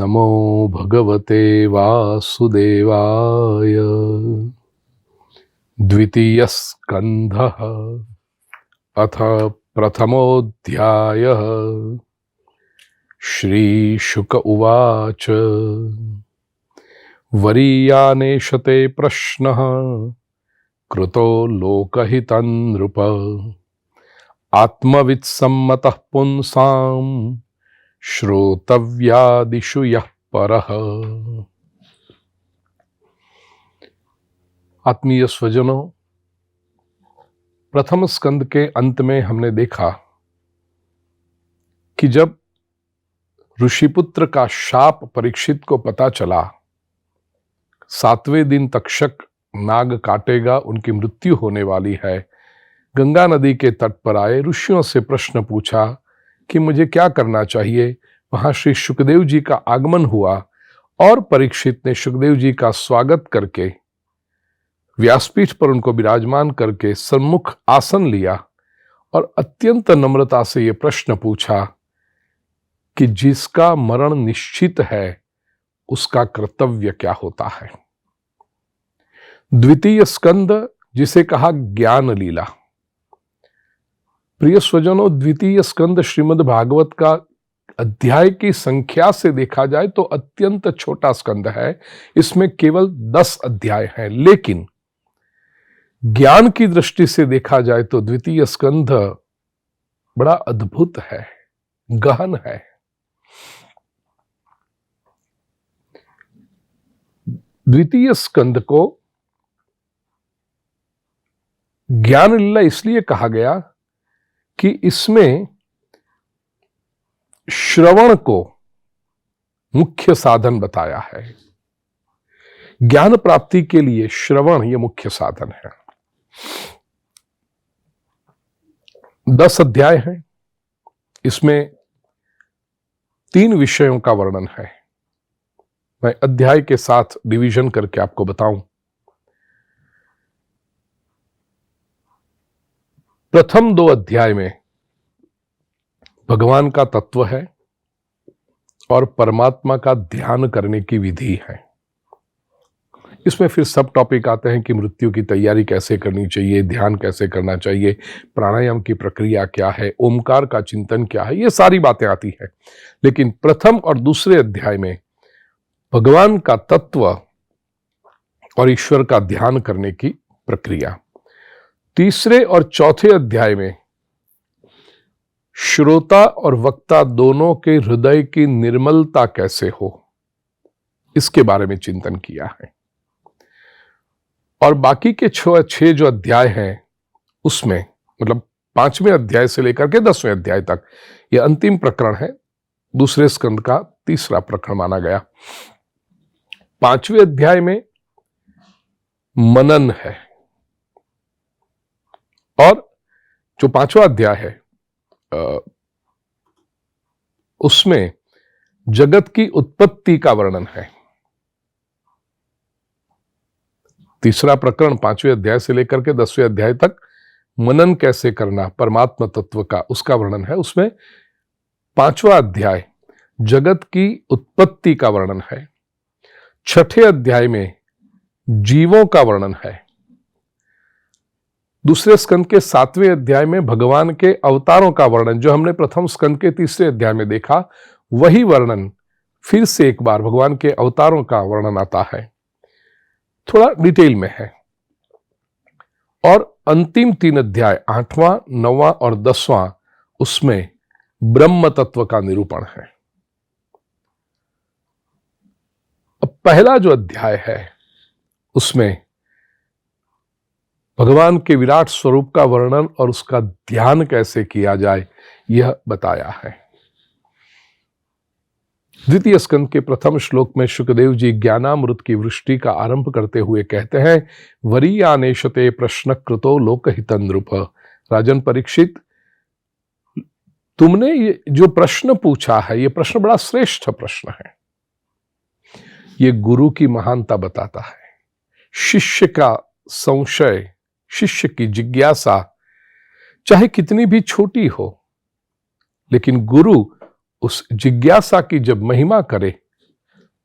नमो भगवते वासुदेवाय। द्वितीय स्कंधः अथ प्रथमोऽध्यायः। श्रीशुक उवाच वरीयानेशते प्रश्नः कृतो लोकहितं नृप। आत्मवित्सम्मतः पुंसां श्रोतव्यादिषु यः परः। आत्मीय स्वजनों, प्रथम स्कंद के अंत में हमने देखा कि जब ऋषिपुत्र का शाप परीक्षित को पता चला, 7वें दिन तक्षक नाग काटेगा, उनकी मृत्यु होने वाली है, गंगा नदी के तट पर आए, ऋषियों से प्रश्न पूछा कि मुझे क्या करना चाहिए। वहां श्री शुकदेव जी का आगमन हुआ और परीक्षित ने शुकदेव जी का स्वागत करके व्यासपीठ पर उनको विराजमान करके सम्मुख आसन लिया और अत्यंत नम्रता से यह प्रश्न पूछा कि जिसका मरण निश्चित है उसका कर्तव्य क्या होता है। द्वितीय स्कंद, जिसे कहा ज्ञान लीला। प्रिय स्वजनों, द्वितीय स्कंद श्रीमद् भागवत का अध्याय की संख्या से देखा जाए तो अत्यंत छोटा स्कंद है। इसमें केवल 10 अध्याय हैं, लेकिन ज्ञान की दृष्टि से देखा जाए तो द्वितीय स्कंद बड़ा अद्भुत है, गहन है। द्वितीय स्कंद को ज्ञान लीला इसलिए कहा गया कि इसमें श्रवण को मुख्य साधन बताया है। ज्ञान प्राप्ति के लिए श्रवण यह मुख्य साधन है। 10 अध्याय हैं, इसमें 3 विषयों का वर्णन है। मैं अध्याय के साथ डिवीजन करके आपको बताऊं। प्रथम 2 अध्याय में भगवान का तत्व है और परमात्मा का ध्यान करने की विधि है। इसमें फिर सब टॉपिक आते हैं कि मृत्यु की तैयारी कैसे करनी चाहिए, ध्यान कैसे करना चाहिए, प्राणायाम की प्रक्रिया क्या है, ओमकार का चिंतन क्या है, ये सारी बातें आती हैं। लेकिन प्रथम और दूसरे अध्याय में भगवान का तत्व और ईश्वर का ध्यान करने की प्रक्रिया। तीसरे और चौथे अध्याय में श्रोता और वक्ता दोनों के हृदय की निर्मलता कैसे हो, इसके बारे में चिंतन किया है। और बाकी के 6 जो अध्याय हैं उसमें, मतलब 5वें अध्याय से लेकर के 10वें अध्याय तक, यह अंतिम प्रकरण है, दूसरे स्कंद का तीसरा प्रकरण माना गया। 5वें अध्याय में मनन है और जो 5वां अध्याय है उसमें जगत की उत्पत्ति का वर्णन है। तीसरा प्रकरण 5वें अध्याय से लेकर के 10वें अध्याय तक मनन कैसे करना परमात्मा तत्व का, उसका वर्णन है। उसमें 5वां अध्याय जगत की उत्पत्ति का वर्णन है। 6ठे अध्याय में जीवों का वर्णन है। दूसरे स्कंद के 7वें अध्याय में भगवान के अवतारों का वर्णन, जो हमने प्रथम स्कंद के 3रे अध्याय में देखा, वही वर्णन फिर से एक बार भगवान के अवतारों का वर्णन आता है, थोड़ा डिटेल में है। और अंतिम 3 अध्याय 8वां, 9वां और 10वां, उसमें ब्रह्म तत्व का निरूपण है। अब पहला जो अध्याय है उसमें भगवान के विराट स्वरूप का वर्णन और उसका ध्यान कैसे किया जाए यह बताया है। द्वितीय स्कंद के प्रथम श्लोक में शुकदेव जी ज्ञानामृत की वृष्टि का आरंभ करते हुए कहते हैं, वरीयानेशते प्रश्न कृतो लोकहितं नृप। राजन परीक्षित, तुमने ये जो प्रश्न पूछा है, ये प्रश्न बड़ा श्रेष्ठ प्रश्न है। ये गुरु की महानता बताता है। शिष्य का संशय, शिष्य की जिज्ञासा चाहे कितनी भी छोटी हो, लेकिन गुरु उस जिज्ञासा की जब महिमा करे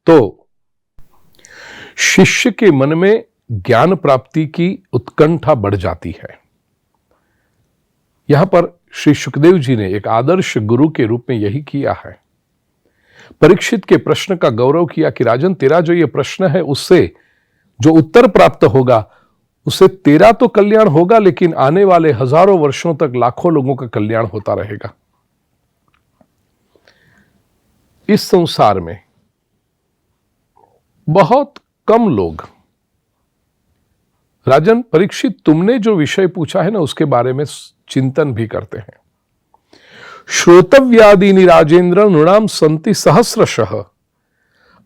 तो शिष्य के मन में ज्ञान प्राप्ति की उत्कंठा बढ़ जाती है। यहां पर श्री सुखदेव जी ने एक आदर्श गुरु के रूप में यही किया है। परीक्षित के प्रश्न का गौरव किया कि राजन, तेरा जो ये प्रश्न है उससे जो उत्तर प्राप्त होगा उससे तेरा तो कल्याण होगा, लेकिन आने वाले हजारों वर्षों तक लाखों लोगों का कल्याण होता रहेगा। इस संसार में बहुत कम लोग, राजन परीक्षित, तुमने जो विषय पूछा है ना उसके बारे में चिंतन भी करते हैं। श्रोतव्यादीनि राजेंद्र नृणाम संति सहस्रशः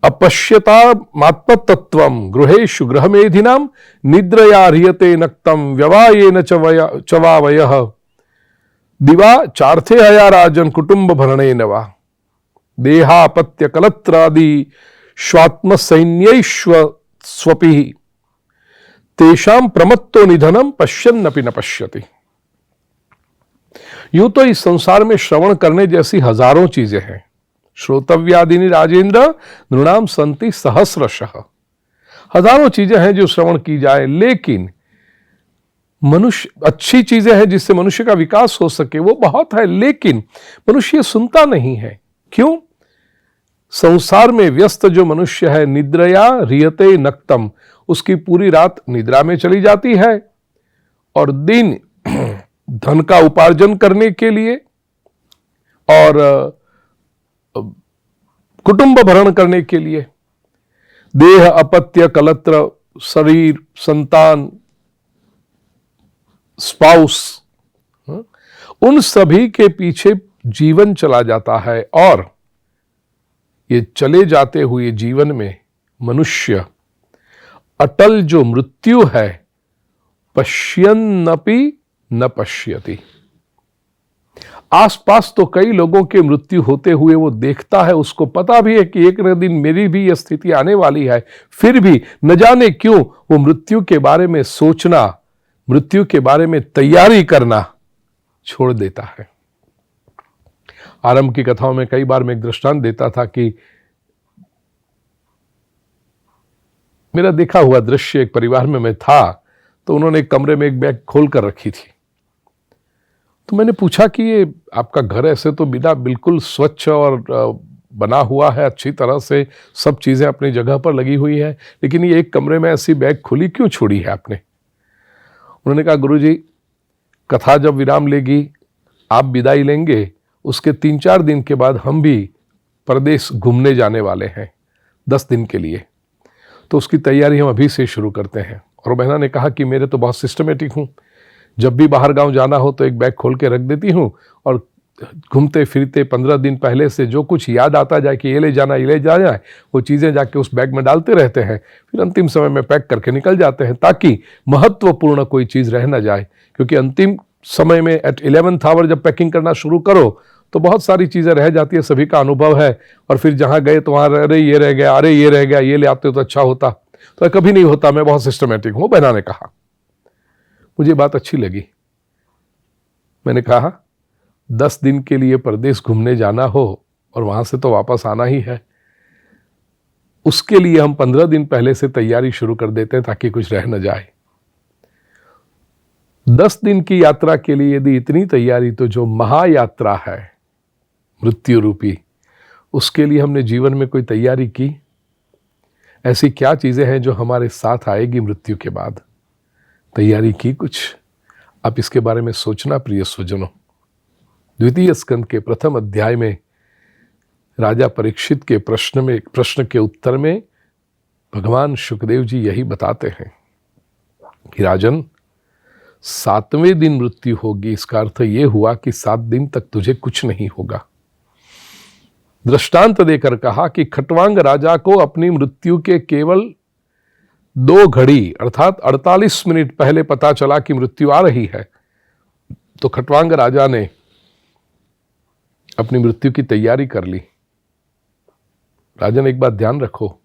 अपश्यतामात्मतत्त्वं गृहेषु गृहमेधिनाम निद्रया ह्रियते नक्तम व्यवायेन च वावयः दिवा चार्थे हया राजन कुटुंब भरणेन वा देहापत्य कलत्रादि स्वात्म सैन्यैश्व स्वपिः तेषां प्रमत्तो निधनम पश्यन्नपि न पश्यति। यूं तो इस संसार में श्रवण करने जैसी हजारों चीजें हैं। श्रोतव्यादिनी राजेंद्र नृणाम संति सहस्रशः, हजारों चीजें हैं जो श्रवण की जाए, लेकिन मनुष्य, अच्छी चीजें हैं जिससे मनुष्य का विकास हो सके वो बहुत है, लेकिन मनुष्य सुनता नहीं है। क्यों? संसार में व्यस्त जो मनुष्य है, निद्रया ह्रियते नक्तम, उसकी पूरी रात निद्रा में चली जाती है और दिन धन का उपार्जन करने के लिए और कुटुंब भरण करने के लिए, देह अपत्य कलत्र, शरीर, संतान, स्पाउस, उन सभी के पीछे जीवन चला जाता है। और ये चले जाते हुए जीवन में मनुष्य अटल जो मृत्यु है, पश्यन्नपि न पश्यति, आसपास तो कई लोगों के मृत्यु होते हुए वो देखता है, उसको पता भी है कि एक न दिन मेरी भी यह स्थिति आने वाली है, फिर भी न जाने क्यों वो मृत्यु के बारे में सोचना, मृत्यु के बारे में तैयारी करना छोड़ देता है। आरंभ की कथाओं में कई बार मैं एक दृष्टांत देता था कि मेरा देखा हुआ दृश्य, एक परिवार में मैं था तो उन्होंने एक कमरे में एक बैग खोल कर रखी थी। तो मैंने पूछा कि ये आपका घर ऐसे तो बिना बिल्कुल स्वच्छ और बना हुआ है, अच्छी तरह से सब चीजें अपनी जगह पर लगी हुई है, लेकिन ये एक कमरे में ऐसी बैग खुली क्यों छोड़ी है आपने? उन्होंने कहा, गुरुजी, कथा जब विराम लेगी, आप विदाई लेंगे, उसके 3-4 दिन के बाद हम भी प्रदेश घूमने जाने वाले हैं 10 दिन के लिए, तो उसकी तैयारी हम अभी से शुरू करते हैं। और बहना ने कहा कि मेरे तो बहुत सिस्टमेटिक हूँ, जब भी बाहर गांव जाना हो तो एक बैग खोल के रख देती हूँ और घूमते फिरते 15 दिन पहले से जो कुछ याद आता जाए कि ये ले जाना, ये ले जाना है, वो चीज़ें जाके उस बैग में डालते रहते हैं, फिर अंतिम समय में पैक करके निकल जाते हैं, ताकि महत्वपूर्ण कोई चीज़ रह ना जाए। क्योंकि अंतिम समय में एट 11th आवर जब पैकिंग करना शुरू करो तो बहुत सारी चीज़ें रह जाती है, सभी का अनुभव है। और फिर जहाँ गए तो वहाँ अरे ये रह गया, अरे ये रह गया, ये ले आते तो अच्छा होता। तो कभी नहीं होता, मैं बहुत सिस्टमेटिक हूँ, बहना ने कहा। मुझे बात अच्छी लगी। मैंने कहा 10 दिन के लिए प्रदेश घूमने जाना हो और वहां से तो वापस आना ही है, उसके लिए हम 15 दिन पहले से तैयारी शुरू कर देते हैं ताकि कुछ रह न जाए। 10 दिन की यात्रा के लिए यदि इतनी तैयारी, तो जो महायात्रा है मृत्यु रूपी, उसके लिए हमने जीवन में कोई तैयारी की? ऐसी क्या चीजें हैं जो हमारे साथ आएगी मृत्यु के बाद? तैयारी की कुछ? आप इसके बारे में सोचना प्रिय स्वजनों। द्वितीय स्कंद के प्रथम अध्याय में राजा परीक्षित के प्रश्न के उत्तर में भगवान शुकदेव जी यही बताते हैं कि राजन, 7वें दिन मृत्यु होगी। इसका अर्थ यह हुआ कि 7 दिन तक तुझे कुछ नहीं होगा। दृष्टांत देकर कहा कि खटवांग राजा को अपनी मृत्यु के केवल 2 घड़ी अर्थात 48 मिनट पहले पता चला कि मृत्यु आ रही है। तो खटवांग राजा ने अपनी मृत्यु की तैयारी कर ली। राजन, एक बात ध्यान रखो,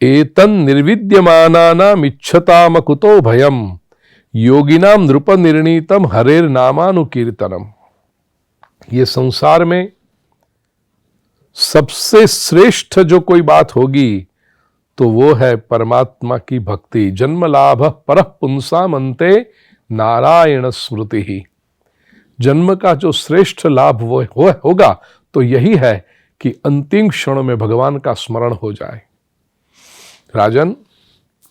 एतन निर्विद्यमानानाम इच्छताम कुतो भयम योगिनाम नृप निर्णीतम हरेर नामानुकीर्तनम। ये संसार में सबसे श्रेष्ठ जो कोई बात होगी तो वो है परमात्मा की भक्ति। जन्म लाभ परः पुंसाम अन्ते नारायण स्मृति ही। जन्म का जो श्रेष्ठ लाभ वो होगा तो यही है कि अंतिम क्षण में भगवान का स्मरण हो जाए। राजन,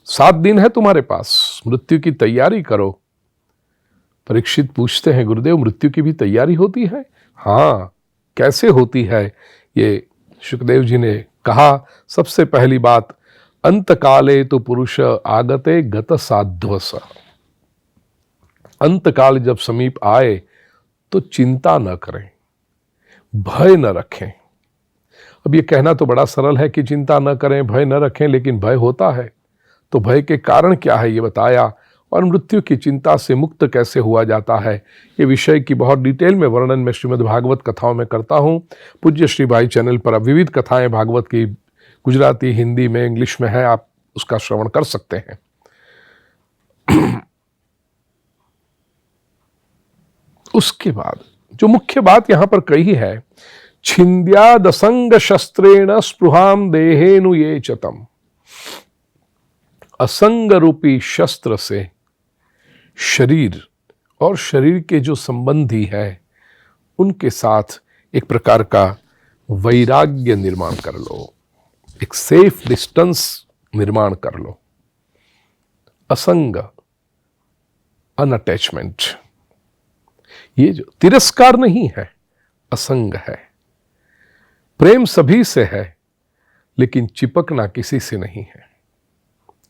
7 दिन है तुम्हारे पास, मृत्यु की तैयारी करो। परीक्षित पूछते हैं, गुरुदेव मृत्यु की भी तैयारी होती है? हाँ, कैसे होती है ये शुकदेव जी ने कहा। सबसे पहली बात, अंत काले तो पुरुष आगते गत साध्वस। अंत काल जब समीप आए तो चिंता न करें, भय न रखें। अब ये कहना तो बड़ा सरल है कि चिंता न करें, भय न रखें, लेकिन भय होता है। तो भय के कारण क्या है ये बताया, और मृत्यु की चिंता से मुक्त कैसे हुआ जाता है, ये विषय की बहुत डिटेल में वर्णन मैं श्रीमद् भागवत कथाओं में करता हूँ। पूज्य श्री भाई चैनल पर अब विविध कथाएं भागवत की गुजराती, हिंदी में, इंग्लिश में है, आप उसका श्रवण कर सकते हैं। उसके बाद जो मुख्य बात यहां पर कही है, छिंद्यादसंग शस्त्रेण स्पृहाम देहेनु ये चतम। असंग रूपी शस्त्र से शरीर और शरीर के जो संबंधी है उनके साथ एक प्रकार का वैराग्य निर्माण कर लो, एक सेफ डिस्टेंस निर्माण कर लो। असंग, अनअटैचमेंट, ये जो तिरस्कार नहीं है, असंग है। प्रेम सभी से है लेकिन चिपकना किसी से नहीं है।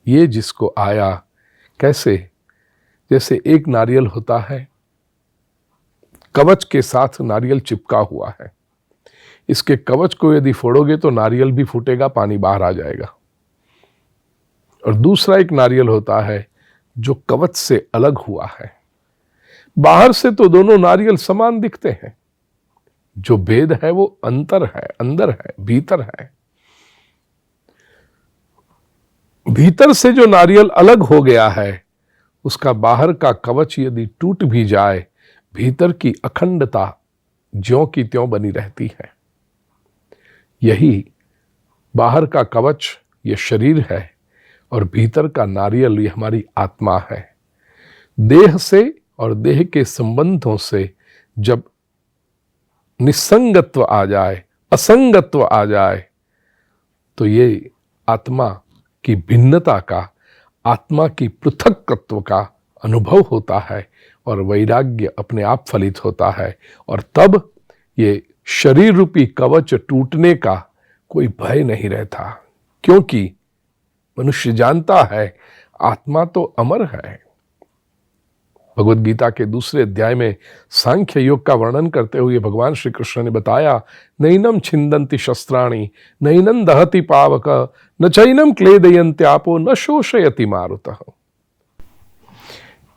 ये जिसको आया, कैसे, जैसे एक नारियल होता है, कवच के साथ नारियल चिपका हुआ है, इसके कवच को यदि फोड़ोगे तो नारियल भी फूटेगा, पानी बाहर आ जाएगा। और दूसरा एक नारियल होता है जो कवच से अलग हुआ है। बाहर से तो दोनों नारियल समान दिखते हैं, जो भेद है वो अंतर है, अंदर है, भीतर है। भीतर से जो नारियल अलग हो गया है, उसका बाहर का कवच यदि टूट भी जाए, भीतर की अखंडता ज्यों की त्यों बनी रहती है। यही बाहर का कवच ये शरीर है और भीतर का नारियल ये हमारी आत्मा है। देह से और देह के संबंधों से जब निसंगत्व आ जाए, असंगत्व आ जाए, तो ये आत्मा की भिन्नता का, आत्मा की पृथकत्व का अनुभव होता है और वैराग्य अपने आप फलित होता है। और तब ये शरीर रूपी कवच टूटने का कोई भय नहीं रहता, क्योंकि मनुष्य जानता है आत्मा तो अमर है। भगवद गीता के दूसरे अध्याय में सांख्य योग का वर्णन करते हुए भगवान श्री कृष्ण ने बताया, नैनम छिंदन्ति शस्त्राणि नैनं दहति पावक न चैनम क्लेदयन्त्यापो न शोषयति मारुतः।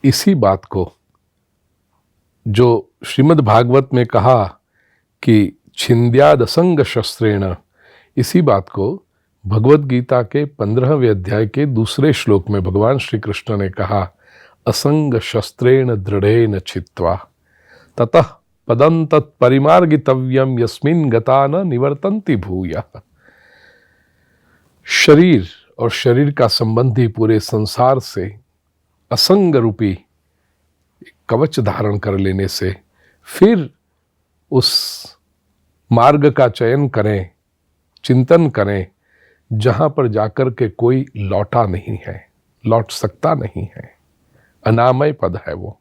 इसी बात को जो श्रीमद् भागवत में कहा कि छिंद्यादसंग शस्त्रेण, इसी बात को भगवद गीता के 15वें अध्याय के दूसरे श्लोक में भगवान श्री कृष्ण ने कहा, असंग शस्त्रेण दृढ़ेन छित्त्वा ततः पदं तत्परिमार्गितव्यम यस्मिन् गता न निवर्तन्ति भूयः। शरीर और शरीर का संबंधी पूरे संसार से असंग रूपी कवच धारण कर लेने से फिर उस मार्ग का चयन करें, चिंतन करें जहां पर जाकर के कोई लौटा नहीं है, लौट सकता नहीं है, अनामय पद है वो।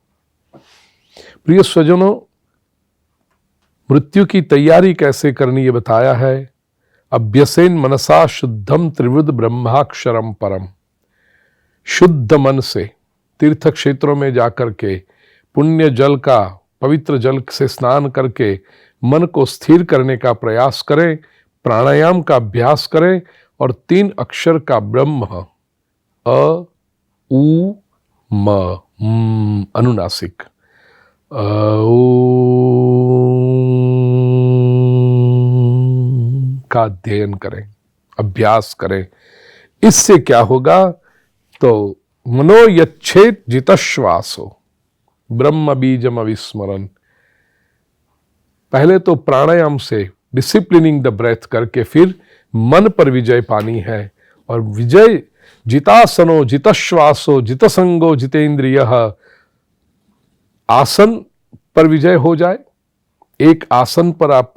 प्रिय स्वजनों, मृत्यु की तैयारी कैसे करनी ये बताया है। अभ्यसेन मनसा शुद्धम त्रिवृद ब्रह्माक्षरम परम। शुद्ध मन से तीर्थ क्षेत्रों में जाकर के पुण्य जल का, पवित्र जल से स्नान करके मन को स्थिर करने का प्रयास करें, प्राणायाम का अभ्यास करें और 3 अक्षर का ब्रह्म अ उ म अनुनासिक का अध्ययन करें, अभ्यास करें। इससे क्या होगा, तो मनो यच्छेत जितश्वासो ब्रह्म बीजम अविस्मरण। पहले तो प्राणायाम से डिसिप्लिनिंग द ब्रेथ करके फिर मन पर विजय पानी है। और विजय जितासनो जितश्वासो जितसंगो जितेंद्रियः, आसन पर विजय हो जाए, एक आसन पर आप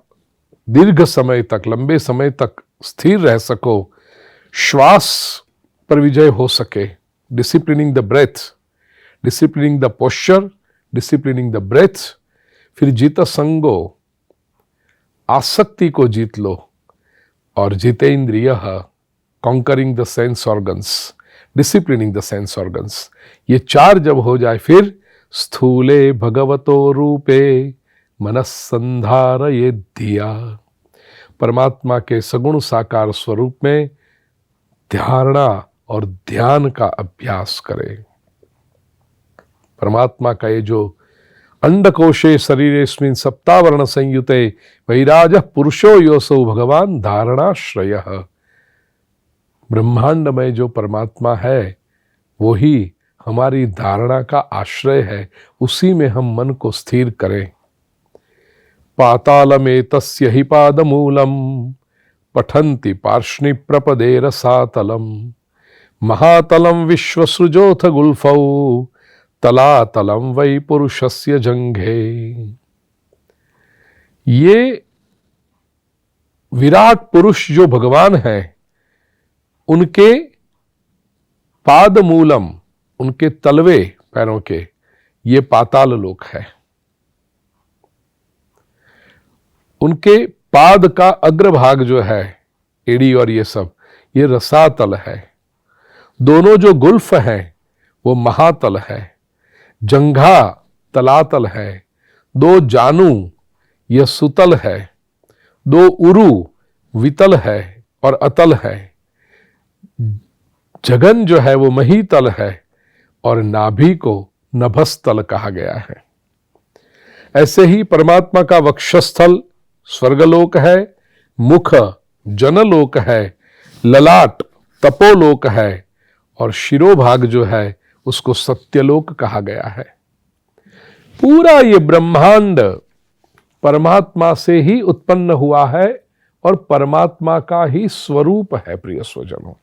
दीर्घ समय तक, लंबे समय तक स्थिर रह सको, श्वास पर विजय हो सके, disciplining the breath, disciplining the posture, disciplining the breath, फिर जित संगो, आसक्ति को जीत लो, और जितेंद्रियः, conquering the sense organs, disciplining the sense organs. ये चार जब हो जाए फिर स्थूले भगवतो रूपे मनस्संधारये धिया, परमात्मा के सगुण साकार स्वरूप में धारणा और ध्यान का अभ्यास करें। परमात्मा का ये जो अंडकोशे शरीरेस्मिन् सप्तावर्ण संयुते वैराजः पुरुषो योऽसौ भगवान धारणाश्रयः, ब्रह्मांड में जो परमात्मा है वो ही हमारी धारणा का आश्रय है, उसी में हम मन को स्थिर करें। पातालमेतस्य हि पादमूलम पठन्ति पार्ष्णि प्रपदे रसातलम, महातलम विश्वसृजोऽथ गुल्फौ तलातलम वै पुरुषस्य जंघे। ये विराट पुरुष जो भगवान है, उनके पादमूलम, उनके तलवे पैरों के, ये पाताल लोक है। उनके पाद का अग्रभाग जो है, एड़ी और ये सब, ये रसातल है। दोनों जो गुल्फ हैं वो महातल है, जंघा तलातल है, दो जानू यह सुतल है, दो उरु वितल है और अतल है, जगन जो है वो महीतल है, और नाभि को नभस्थल कहा गया है। ऐसे ही परमात्मा का वक्षस्थल स्वर्गलोक है, मुख जनलोक है, ललाट तपोलोक है, और शिरोभाग जो है उसको सत्यलोक कहा गया है। पूरा ये ब्रह्मांड परमात्मा से ही उत्पन्न हुआ है और परमात्मा का ही स्वरूप है। प्रिय स्वजनों,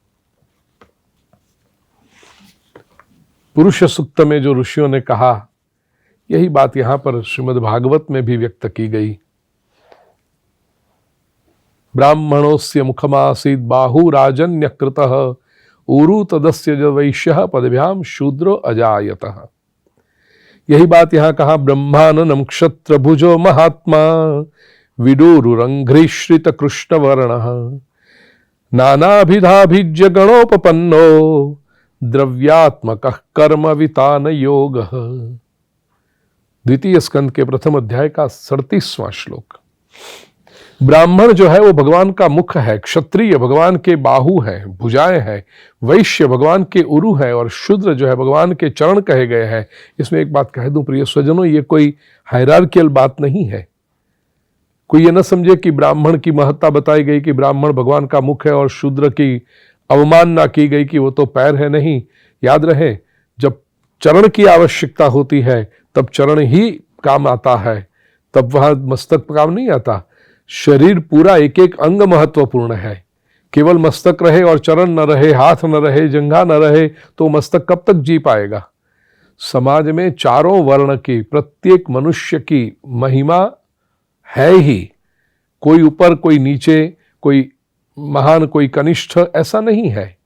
पुरुष सूक्त में जो ऋषियों ने कहा, यही बात यहां पर श्रीमद् भागवत में भी व्यक्त की गई। ब्राह्मणोस्य मुखमासीत् बाहु राजन्यकृतः ऊरु तदस्य वैश्यः पदभ्याम शूद्रो अजायतः। यही बात यहां कहा, ब्रह्माननं क्षत्र भुजो महात्मा विडूरुरंघ्रिश्रित कृष्ण वर्णः नानाभिधाभिज्य गणोपपन्नो द्रव्यात्मकः कर्म वितान योगः। द्वितीय स्कंद के प्रथम अध्याय का 37वां श्लोक। ब्राह्मण जो है वो भगवान का मुख है, क्षत्रिय भगवान के बाहु हैं, भुजाएं हैं, वैश्य भगवान के उरु है, और शूद्र जो है भगवान के चरण कहे गए हैं। इसमें एक बात कह दूं प्रिय स्वजनों, ये कोई हायरार्कियल बात नहीं है। कोई ये न समझे कि ब्राह्मण की महत्ता बताई गई कि ब्राह्मण भगवान का मुख है और शूद्र की अवमानना की गई कि वो तो पैर है। नहीं, याद रहे, जब चरण की आवश्यकता होती है तब चरण ही काम आता है, तब वहां मस्तक काम नहीं आता। शरीर पूरा एक एक अंग महत्वपूर्ण है। केवल मस्तक रहे और चरण न रहे, हाथ न रहे, जंघा न रहे, तो मस्तक कब तक जी पाएगा। समाज में चारों वर्ण की, प्रत्येक मनुष्य की महिमा है ही। कोई ऊपर, कोई नीचे, कोई महान, कोई कनिष्ठ, ऐसा नहीं है।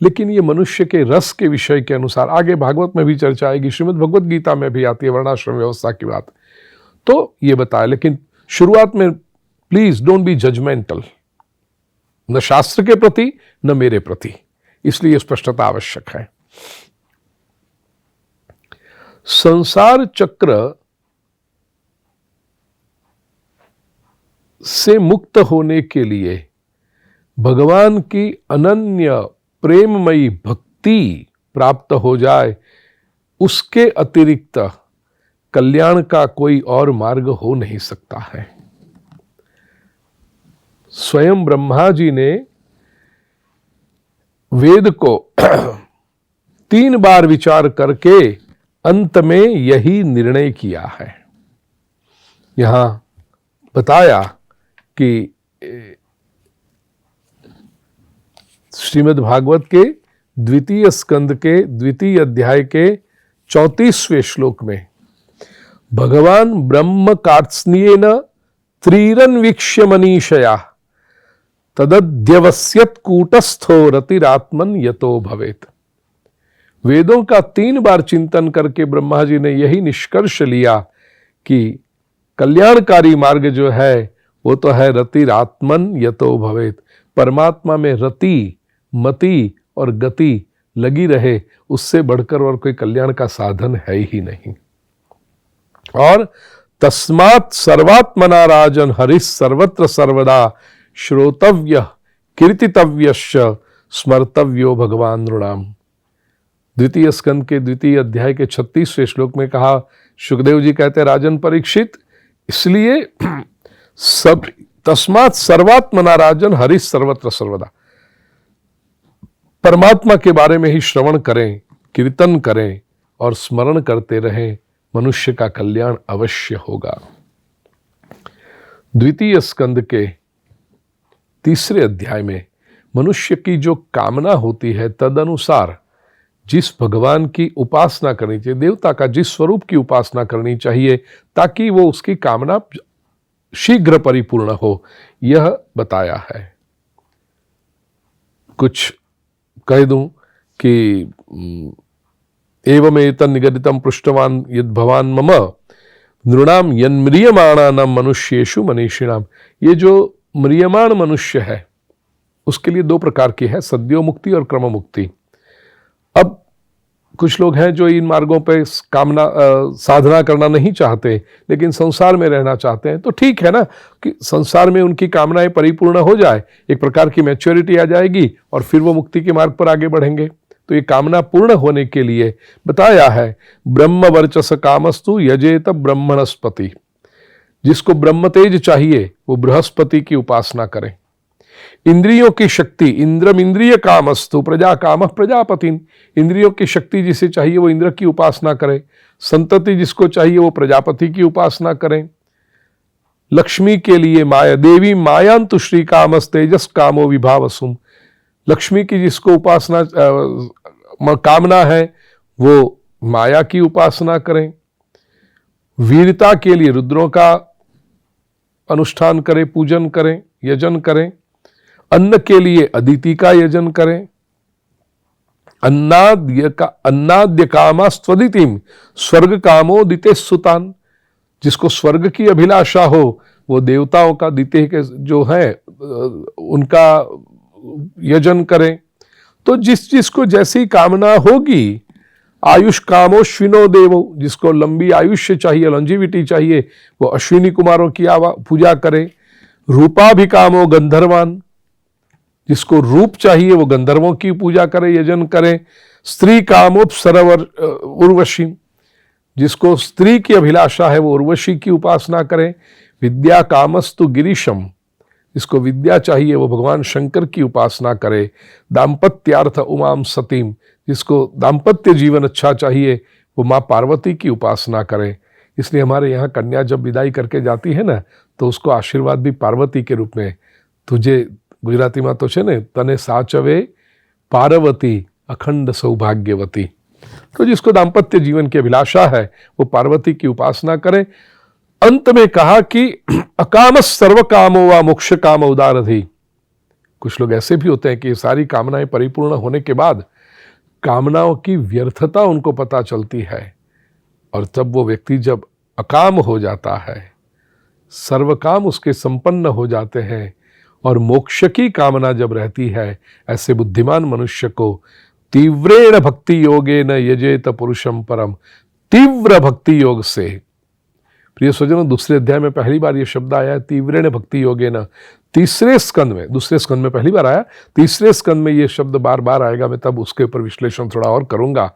लेकिन ये मनुष्य के रस के विषय के अनुसार आगे भागवत में भी चर्चा आएगी, श्रीमद् भगवत गीता में भी आती है वर्णाश्रम व्यवस्था की बात, तो ये बताया। लेकिन शुरुआत में प्लीज डोंट बी जजमेंटल, न शास्त्र के प्रति न मेरे प्रति, इसलिए स्पष्टता आवश्यक है। संसार चक्र से मुक्त होने के लिए, भगवान की अनन्य प्रेममयी भक्ति प्राप्त हो जाए, उसके अतिरिक्त कल्याण का कोई और मार्ग हो नहीं सकता है। स्वयं ब्रह्मा जी ने वेद को 3 बार विचार करके अंत में यही निर्णय किया है। यहां बताया कि श्रीमद् भागवत के द्वितीय स्कंद के द्वितीय अध्याय के 34वें श्लोक में भगवान ब्रह्म कार्त्स्नियेन त्रिरन्वीक्ष्य मनीषया तदध्यवस्यत कूटस्थो रतिरात्मन यतो भवेत। वेदों का 3 बार चिंतन करके ब्रह्मा जी ने यही निष्कर्ष लिया कि कल्याणकारी मार्ग जो है वो तो है रतिरात्मन यतो भवेत। परमात्मा में रति, मति और गति लगी रहे, उससे बढ़कर और कोई कल्याण का साधन है ही नहीं। और तस्मात् सर्वात्मना राजन हरिः सर्वत्र सर्वदा श्रोतव्य कीर्तितव्यश्च स्मर्तव्यो भगवान नृणाम। द्वितीय स्कंद के द्वितीय अध्याय के 36वें श्लोक में कहा, सुखदेव जी कहते राजन परीक्षित, इसलिए सब तस्मात् सर्वात्मना राजन हरिः सर्वत्र सर्वदा, परमात्मा के बारे में ही श्रवण करें, कीर्तन करें और स्मरण करते रहें, मनुष्य का कल्याण अवश्य होगा। द्वितीय स्कंद के 3 अध्याय में मनुष्य की जो कामना होती है तदनुसार जिस भगवान की उपासना करनी चाहिए, देवता का जिस स्वरूप की उपासना करनी चाहिए ताकि वो उसकी कामना शीघ्र परिपूर्ण हो, यह बताया है। कुछ कह दूं कि एवमेतं निगदितं पृष्टवान यद् भवान मम नृणाम यन्म्रियमाणानां मनुष्येषु मनीषिणाम। ये जो म्रियमाण मनुष्य है उसके लिए 2 प्रकार की है, सद्यो मुक्ति और क्रम मुक्ति। अब कुछ लोग हैं जो इन मार्गों पे कामना साधना करना नहीं चाहते लेकिन संसार में रहना चाहते हैं, तो ठीक है ना कि संसार में उनकी कामनाएं परिपूर्ण हो जाए, एक प्रकार की मैच्योरिटी आ जाएगी और फिर वो मुक्ति के मार्ग पर आगे बढ़ेंगे। तो ये कामना पूर्ण होने के लिए बताया है, ब्रह्म वर्चस कामस्तु यजेत ब्रह्मणस्पति। जिसको ब्रह्म तेज चाहिए वो बृहस्पति की उपासना करें। इंद्रियों की शक्ति, इंद्रम इंद्रिय कामस्तु प्रजा काम प्रजापति। इंद्रियों की शक्ति जिसे चाहिए वो इंद्र की उपासना करें। संतति जिसको चाहिए वो प्रजापति की उपासना करें। लक्ष्मी के लिए माया, देवी मायांतु श्री कामस तेजस कामो विभावसुम। लक्ष्मी की जिसको उपासना कामना है वो माया की उपासना करें। वीरता के लिए रुद्रों का अनुष्ठान करें, पूजन करें, यजन करें। अन्न के लिए अदिति का यजन करें। अन्नाद्य कामा स्वदितिम स्वर्ग कामो दिते सुतान। जिसको स्वर्ग की अभिलाषा हो वो देवताओं का दिते के जो है उनका यजन करें। तो जिसको जैसी कामना होगी, आयुष कामो श्विनो देवो, जिसको लंबी आयुष्य चाहिए, लॉन्जिविटी चाहिए, वो अश्विनी कुमारों की पूजा करे। रूपाभिकामो गंधर्वान, जिसको रूप चाहिए वो गंधर्वों की पूजा करे, यजन करे। स्त्री कामोपसरवर उर्वशी, जिसको स्त्री की अभिलाषा है वो उर्वशी की उपासना करे। विद्या कामस्तु गिरीशम, जिसको विद्या चाहिए वो भगवान शंकर की उपासना करे। दाम्पत्यार्थ उमाम सतीम, जिसको दाम्पत्य जीवन अच्छा चाहिए वो माँ पार्वती की उपासना करे। इसलिए हमारे यहाँ कन्या जब विदाई करके जाती है ना तो उसको आशीर्वाद भी पार्वती के रूप में, तुझे गुजराती में तो है ने तने साचवे पार्वती अखंड सौभाग्यवती। तो जिसको दाम्पत्य जीवन की अभिलाषा है वो पार्वती की उपासना करे। अंत में कहा कि अकाम सर्व कामो व मोक्ष काम उदारधि। कुछ लोग ऐसे भी होते हैं कि सारी कामनाएं परिपूर्ण होने के बाद कामनाओं की व्यर्थता उनको पता चलती है और तब वो व्यक्ति जब अकाम हो जाता है, सर्व काम उसके संपन्न हो जाते हैं और मोक्ष की कामना जब रहती है, ऐसे बुद्धिमान मनुष्य को तीव्रेण भक्ति योगेन यजेत पुरुषम परम। तीव्र भक्ति योग से, प्रिय स्वजनों, 2 अध्याय में पहली बार ये शब्द आया है तीव्रेण भक्ति योगेन। 3 स्कंद में, 2 स्कंद में पहली बार आया, 3 स्कंद में ये शब्द बार बार आएगा। मैं तब उसके ऊपर विश्लेषण थोड़ा और करूंगा।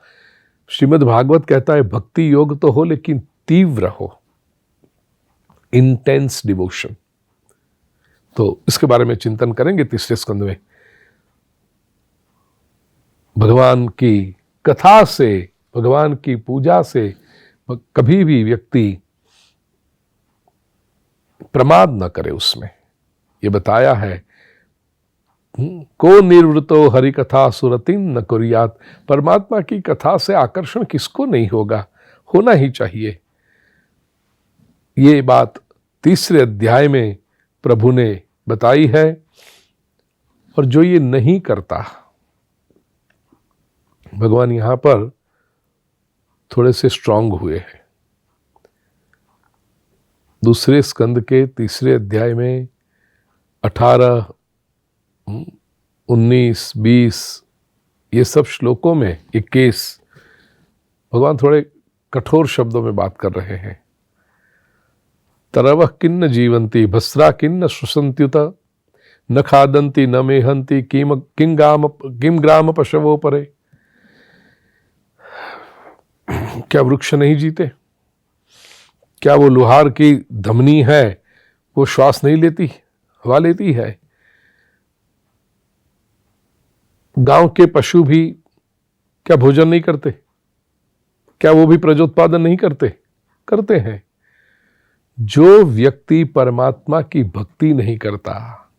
श्रीमद् भागवत कहता है भक्ति योग तो हो लेकिन तीव्र हो, इंटेंस डिवोशन। तो इसके बारे में चिंतन करेंगे 3 स्कंद में। भगवान की कथा से, भगवान की पूजा से कभी भी व्यक्ति प्रमाद न करे उसमें। ये बताया है, को निर्वृतो हरि कथा सुरतिन न कुर्यात। परमात्मा की कथा से आकर्षण किसको नहीं होगा, होना ही चाहिए। ये बात 3 अध्याय में प्रभु ने बताई है। और जो ये नहीं करता, भगवान यहां पर थोड़े से स्ट्रांग हुए हैं। 2 स्कंद के 3 अध्याय में 18, 19, 20 ये सब श्लोकों में 21 भगवान थोड़े कठोर शब्दों में बात कर रहे हैं। तरवः किन्न जीवंती भस्रा किन्न श्वसन्त्युत न खादंती न मेहंती किम ग्राम पशवो परे। क्या वृक्ष नहीं जीते? क्या वो लोहार की धमनी है, वो श्वास नहीं लेती, हवा लेती है? गांव के पशु भी क्या भोजन नहीं करते? क्या वो भी प्रजोत्पादन नहीं करते? करते हैं। जो व्यक्ति परमात्मा की भक्ति नहीं करता,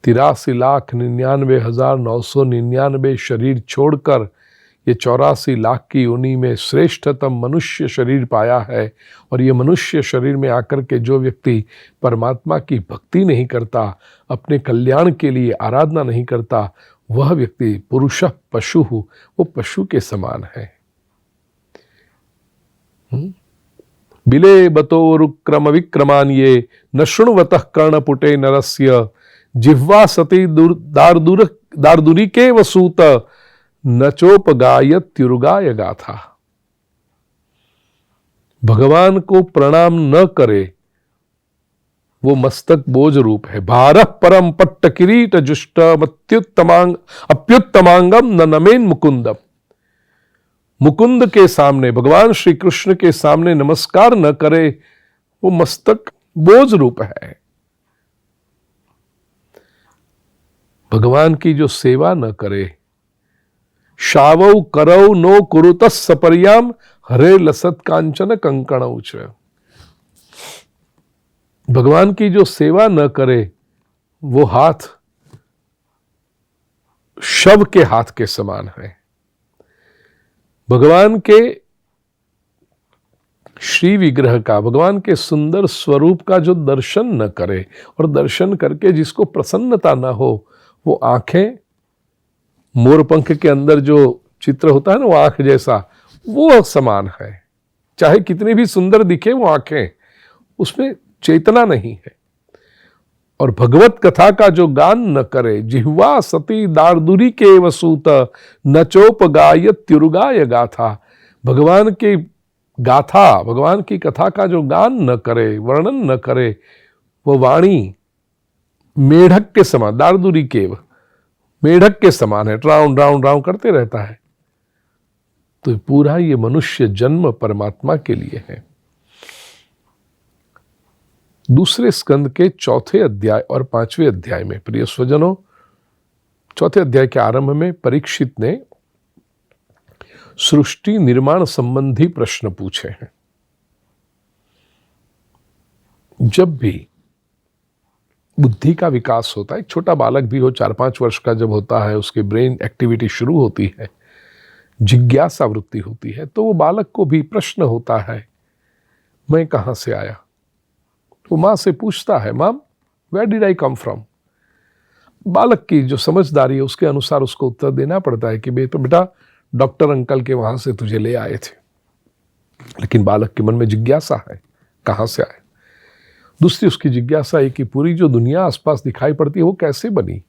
83,99,999 शरीर छोड़कर ये 84 लाख की योनि में श्रेष्ठतम मनुष्य शरीर पाया है। और ये मनुष्य शरीर में आकर के जो व्यक्ति परमात्मा की भक्ति नहीं करता, अपने कल्याण के लिए आराधना नहीं करता, वह व्यक्ति पुरुष पशु, वो पशु के समान है। बिले बतोरुक्रम विक्रमान ये न शृण्वतः कर्णपुटे नरस्य जिह्वा सती दारदुरी के वसूत नचोपगायत्युरुगाय गाथा। भगवान को प्रणाम न करे वो मस्तक बोझ रूप है। भारः परम पट्ट किरीट जुष्ट अप्युत्तमांगम न नमेन मुकुंदम। मुकुंद के सामने, भगवान श्री कृष्ण के सामने नमस्कार न करे वो मस्तक बोझ रूप है। भगवान की जो सेवा न करे, शावौ करौ नो कुरुतः सपर्याम हरे लसत कांचन कंकणौ च। भगवान की जो सेवा न करे वो हाथ शव के हाथ के समान है। भगवान के श्री विग्रह का, भगवान के सुंदर स्वरूप का जो दर्शन न करे और दर्शन करके जिसको प्रसन्नता न हो, वो आंखें, मोरपंख के अंदर जो चित्र होता है ना, वो आंख जैसा, वो समान है। चाहे कितनी भी सुंदर दिखे वो आंखें, उसमें चेतना नहीं है। और भगवत कथा का जो गान न करे, जिह्वा सती दारदुरी के वसूत नचोपगायत्युरुगाय गाथा। भगवान की गाथा, भगवान की कथा का जो गान न करे, वर्णन न करे, वो वाणी मेढक के समान, दारदुरी के मेढक के समान है, राउंड राउंड राउंड करते रहता है। तो पूरा ये मनुष्य जन्म परमात्मा के लिए है। 2 स्कंद के 4 अध्याय और 5वें अध्याय में, प्रिय स्वजनों, 4 अध्याय के आरंभ में परीक्षित ने सृष्टि निर्माण संबंधी प्रश्न पूछे हैं। जब भी बुद्धि का विकास होता है, एक छोटा बालक भी हो, 4-5 वर्ष का जब होता है, उसके ब्रेन एक्टिविटी शुरू होती है, जिज्ञासा वृत्ति होती है, तो वो बालक को भी प्रश्न होता है, मैं कहां से आया। वो मां से पूछता है, mom where did I come from. बालक की जो समझदारी है उसके अनुसार उसको उत्तर देना पड़ता है कि बेटा डॉक्टर अंकल के वहां से तुझे ले आए थे। लेकिन बालक के मन में जिज्ञासा है, कहां से आए। दूसरी उसकी जिज्ञासा है कि पूरी जो दुनिया आसपास दिखाई पड़ती है वो कैसे बनी।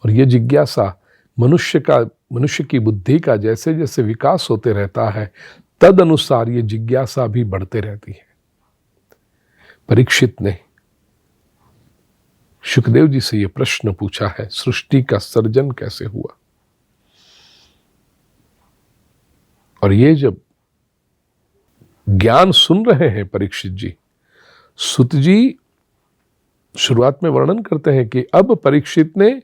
और ये जिज्ञासा मनुष्य की बुद्धि का जैसे जैसे विकास होते रहता है, तद अनुसार ये जिज्ञासा भी बढ़ते रहती है। परीक्षित ने शुकदेव जी से यह प्रश्न पूछा है, सृष्टि का सर्जन कैसे हुआ। और ये जब ज्ञान सुन रहे हैं परीक्षित जी, सुत जी शुरुआत में वर्णन करते हैं कि अब परीक्षित ने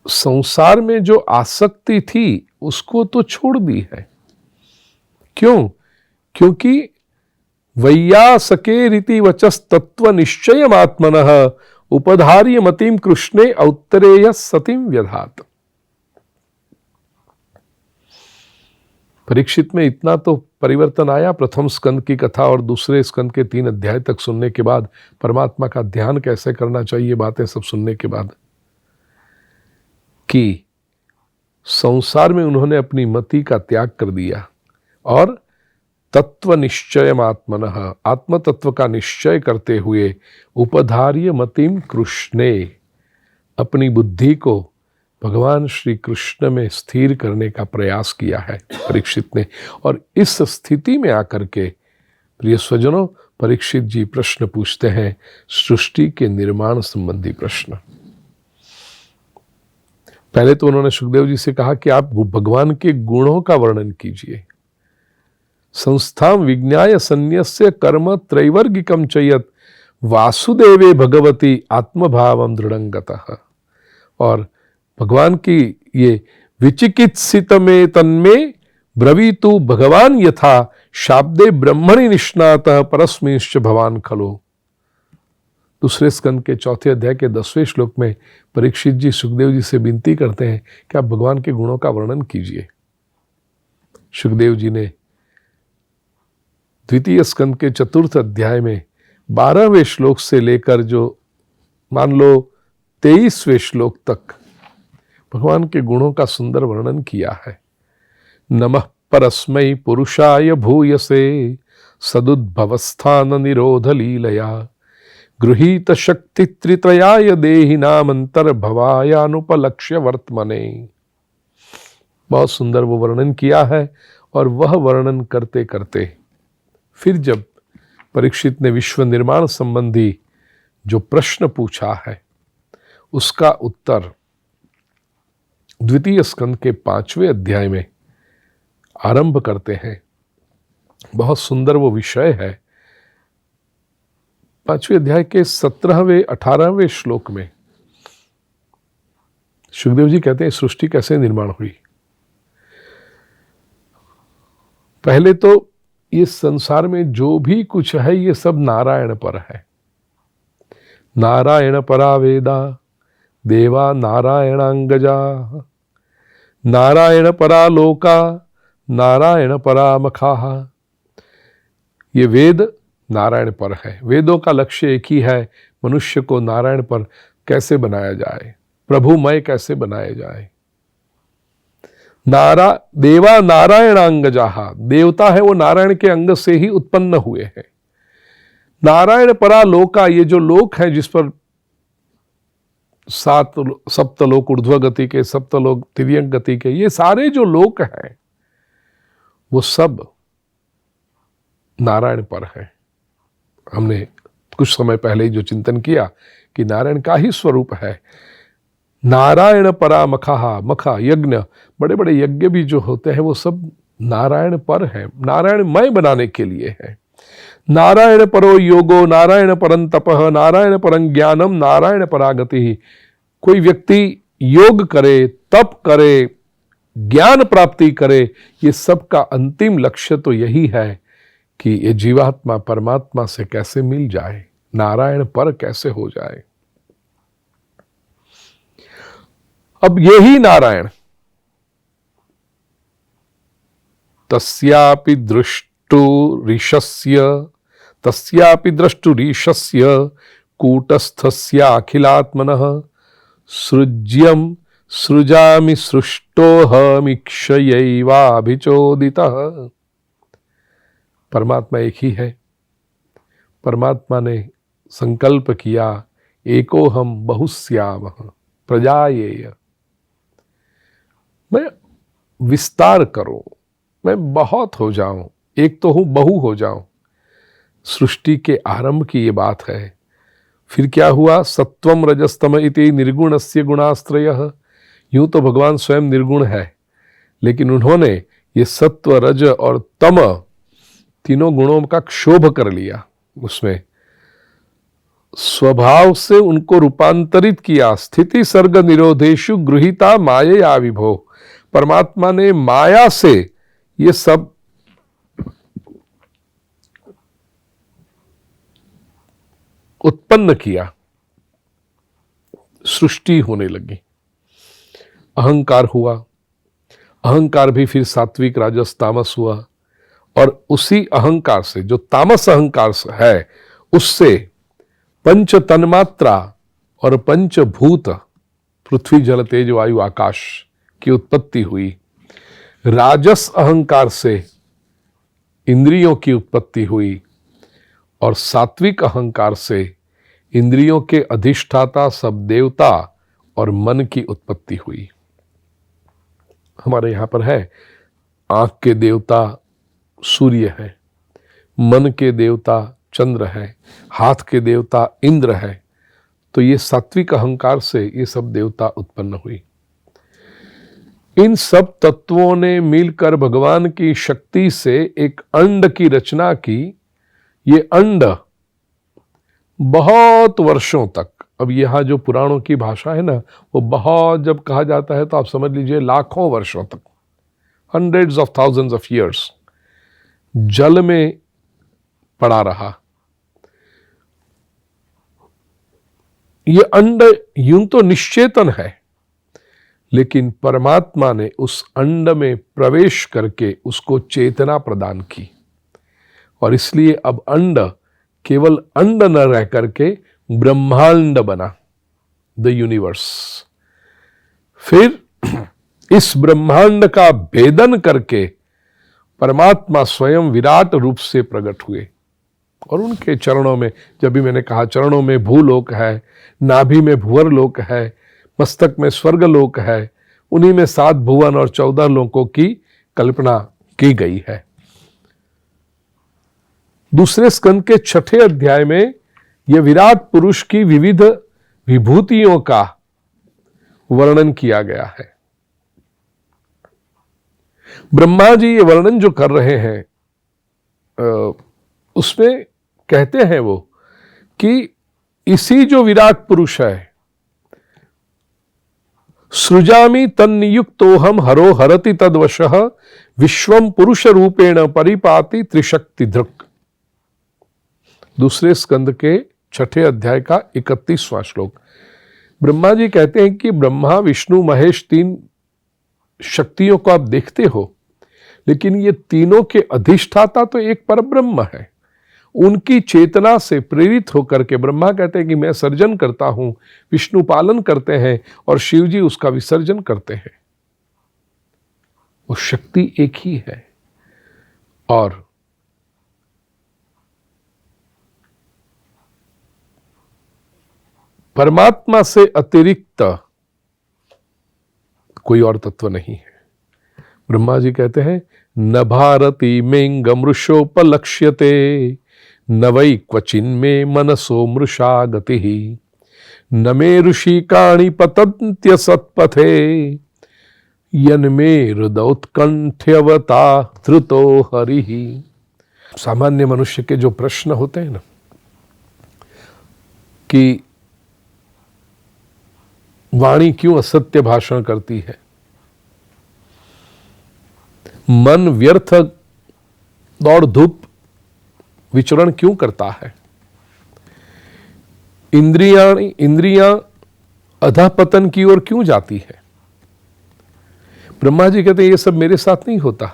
संसार में जो आसक्ति थी उसको तो छोड़ दी है। क्यों? क्योंकि वैयासके रीति वचस तत्व निश्चयमात्मनः उपधार्य मतिम कृष्णे औत्तरेय सतिम व्यधात। परीक्षित में इतना तो परिवर्तन आया प्रथम स्कंद की कथा और दूसरे स्कंद के 3 अध्याय तक सुनने के बाद, परमात्मा का ध्यान कैसे करना चाहिए बातें सब सुनने के बाद, कि संसार में उन्होंने अपनी मति का त्याग कर दिया और तत्व निश्चयमात्मनः आत्म तत्व का निश्चय करते हुए उपधार्य मतिम कृष्णे अपनी बुद्धि को भगवान श्री कृष्ण में स्थिर करने का प्रयास किया है परीक्षित ने। और इस स्थिति में आकर के प्रिय स्वजनों, परीक्षित जी प्रश्न पूछते हैं, सृष्टि के निर्माण संबंधी प्रश्न। पहले तो उन्होंने सुखदेव जी से कहा कि आप भगवान के गुणों का वर्णन कीजिए। संस्थाम विज्ञाय संन्यस्य कर्म त्रैवर्गिकम चयत वासुदेवे भगवती आत्मभावम दृढ़ंगतः। और भगवान की ये विचिकित्सित में तन्मे ब्रवीतु भगवान यथा शाब्दे ब्रह्मणि निष्णातः परस्मिंश्च भवान खलो। दूसरे स्कंद के 4 अध्याय के 10वें श्लोक में परीक्षित जी सुखदेव जी से विनती करते हैं कि आप भगवान के गुणों का वर्णन कीजिए। सुखदेव जी ने द्वितीय स्कंद के 4 अध्याय में 12वें श्लोक से लेकर जो मान लो 23वें श्लोक तक भगवान के गुणों का सुंदर वर्णन किया है। नमः परस्मै पुरुषाय भूयसे सदुद्भवस्थान निरोध लीलया गृहीत शक्ति त्रितयाय देहिनामंतर भवायानुपलक्ष्य वर्तमने। बहुत सुंदर वो वर्णन किया है। और वह वर्णन करते करते फिर जब परीक्षित ने विश्व निर्माण संबंधी जो प्रश्न पूछा है उसका उत्तर द्वितीय स्कंद के 5वें अध्याय में आरंभ करते हैं। बहुत सुंदर वो विषय है। 5वें अध्याय के 17वें 18वें श्लोक में सुखदेव जी कहते हैं सृष्टि कैसे निर्माण हुई। पहले तो ये संसार में जो भी कुछ है ये सब नारायण पर है। नारायण परा वेदा देवा नारायणांगजा नारायण परा लोका नारायण परा मखाः। ये वेद नारायण पर है। वेदों का लक्ष्य एक ही है, मनुष्य को नारायण पर कैसे बनाया जाए, प्रभुमय कैसे बनाया जाए। देवा नारायणांगजाः, देवता है वो नारायण के अंग से ही उत्पन्न हुए हैं। नारायण परा लोका, ये जो लोक है जिस पर 7 सप्तलोक ऊर्ध्व गति के, सप्तलोक तिर्यक गति के, ये सारे जो लोक हैं वो सब नारायण पर है। हमने कुछ समय पहले ही जो चिंतन किया कि नारायण का ही स्वरूप है। नारायण परा मखाः, मखा यज्ञ, बड़े बड़े यज्ञ भी जो होते हैं वो सब नारायण पर है, नारायणमय बनाने के लिए है। नारायण परो योगो नारायण परं तपः नारायण परं ज्ञानम नारायण परागति। कोई व्यक्ति योग करे, तप करे, ज्ञान प्राप्ति करे, ये सब का अंतिम लक्ष्य तो यही है कि ये जीवात्मा परमात्मा से कैसे मिल जाए, नारायण पर कैसे हो जाए। अब यही नारायण तस्यापि दृष्टुरीशस्य कूटस्थस्याखिलात्मनः सृज्यं सृजामि सृष्टोऽहमीक्षयैवाभिचोदितः। परमात्मा एक ही है। परमात्मा ने संकल्प किया एकोहम बहुस्यामः प्रजायेय, मैं विस्तार करूं, मैं बहुत हो जाऊं, एक तो हूं बहु हो जाऊं। सृष्टि के आरंभ की ये बात है। फिर क्या हुआ, सत्वम रजस्तम इति निर्गुणस्य गुणास्त्रयः। यूं तो भगवान स्वयं निर्गुण है, लेकिन उन्होंने ये सत्व रज और तम तीनों गुणों का क्षोभ कर लिया, उसमें स्वभाव से उनको रूपांतरित किया। स्थिति सर्ग निरोधेषु गृहीता मायया विभो। परमात्मा ने माया से ये सब उत्पन्न किया, सृष्टि होने लगी, अहंकार हुआ, अहंकार भी फिर सात्विक राजस तामस हुआ, और उसी अहंकार से, जो तामस अहंकार है, उससे पंच तन्मात्रा और पंचभूत पृथ्वी जल तेज वायु आकाश की उत्पत्ति हुई। राजस अहंकार से इंद्रियों की उत्पत्ति हुई, और सात्विक अहंकार से इंद्रियों के अधिष्ठाता सब देवता और मन की उत्पत्ति हुई। हमारे यहां पर है, आंख के देवता सूर्य है, मन के देवता चंद्र है, हाथ के देवता इंद्र है। तो ये सात्विक अहंकार से ये सब देवता उत्पन्न हुई। इन सब तत्वों ने मिलकर भगवान की शक्ति से एक अंड की रचना की। ये अंड बहुत वर्षों तक, अब यहां जो पुराणों की भाषा है ना, वो बहुत, जब कहा जाता है तो आप समझ लीजिए लाखों वर्षों तक, hundreds of thousands of years जल में पड़ा रहा। ये अंड यूं तो निश्चेतन है, लेकिन परमात्मा ने उस अंड में प्रवेश करके उसको चेतना प्रदान की, और इसलिए अब अंड केवल अंड न रह करके ब्रह्मांड बना, द यूनिवर्स। फिर इस ब्रह्मांड का भेदन करके परमात्मा स्वयं विराट रूप से प्रकट हुए, और उनके चरणों में, जब भी मैंने कहा चरणों में भूलोक है, नाभि में भुवर लोक है, मस्तक में स्वर्ग लोक है, उन्हीं में 7 भुवन और 14 लोकों की कल्पना की गई है। दूसरे स्कंद के 6ठे अध्याय में यह विराट पुरुष की विविध विभूतियों का वर्णन किया गया है। ब्रह्मा जी ये वर्णन जो कर रहे हैं, उसमें कहते हैं वो कि इसी जो विराट पुरुष है, सृजामि तन्नियुक्तोहम हरो हरति तद्वशः विश्वम पुरुष रूपेण परिपाति त्रिशक्ति दृक्। दूसरे स्कंद के 6ठे अध्याय का 31वां श्लोक। ब्रह्मा जी कहते हैं कि ब्रह्मा विष्णु महेश 3 शक्तियों को आप देखते हो, लेकिन ये तीनों के अधिष्ठाता तो एक परब्रह्म है। उनकी चेतना से प्रेरित होकर के ब्रह्मा कहते हैं कि मैं सर्जन करता हूं, विष्णु पालन करते हैं, और शिव जी उसका विसर्जन करते हैं। वो शक्ति एक ही है, और परमात्मा से अतिरिक्त कोई और तत्व नहीं है। ब्रह्मा जी कहते हैं, न भारती मेंग मृषोपलक्ष्यते न वै क्वचिन्मे मनसो मृषा गतिः न मे ऋषिकाणि पतन्त्य सत्पथे यन्मे हृदयोत्कंठ्यवता धृतो हरिः। सामान्य मनुष्य के जो प्रश्न होते हैं ना, कि वाणी क्यों असत्य भाषण करती है, मन व्यर्थ दौड़ धूप विचरण क्यों करता है, इंद्रियां अधःपतन की ओर क्यों जाती है। ब्रह्मा जी कहते हैं ये सब मेरे साथ नहीं होता।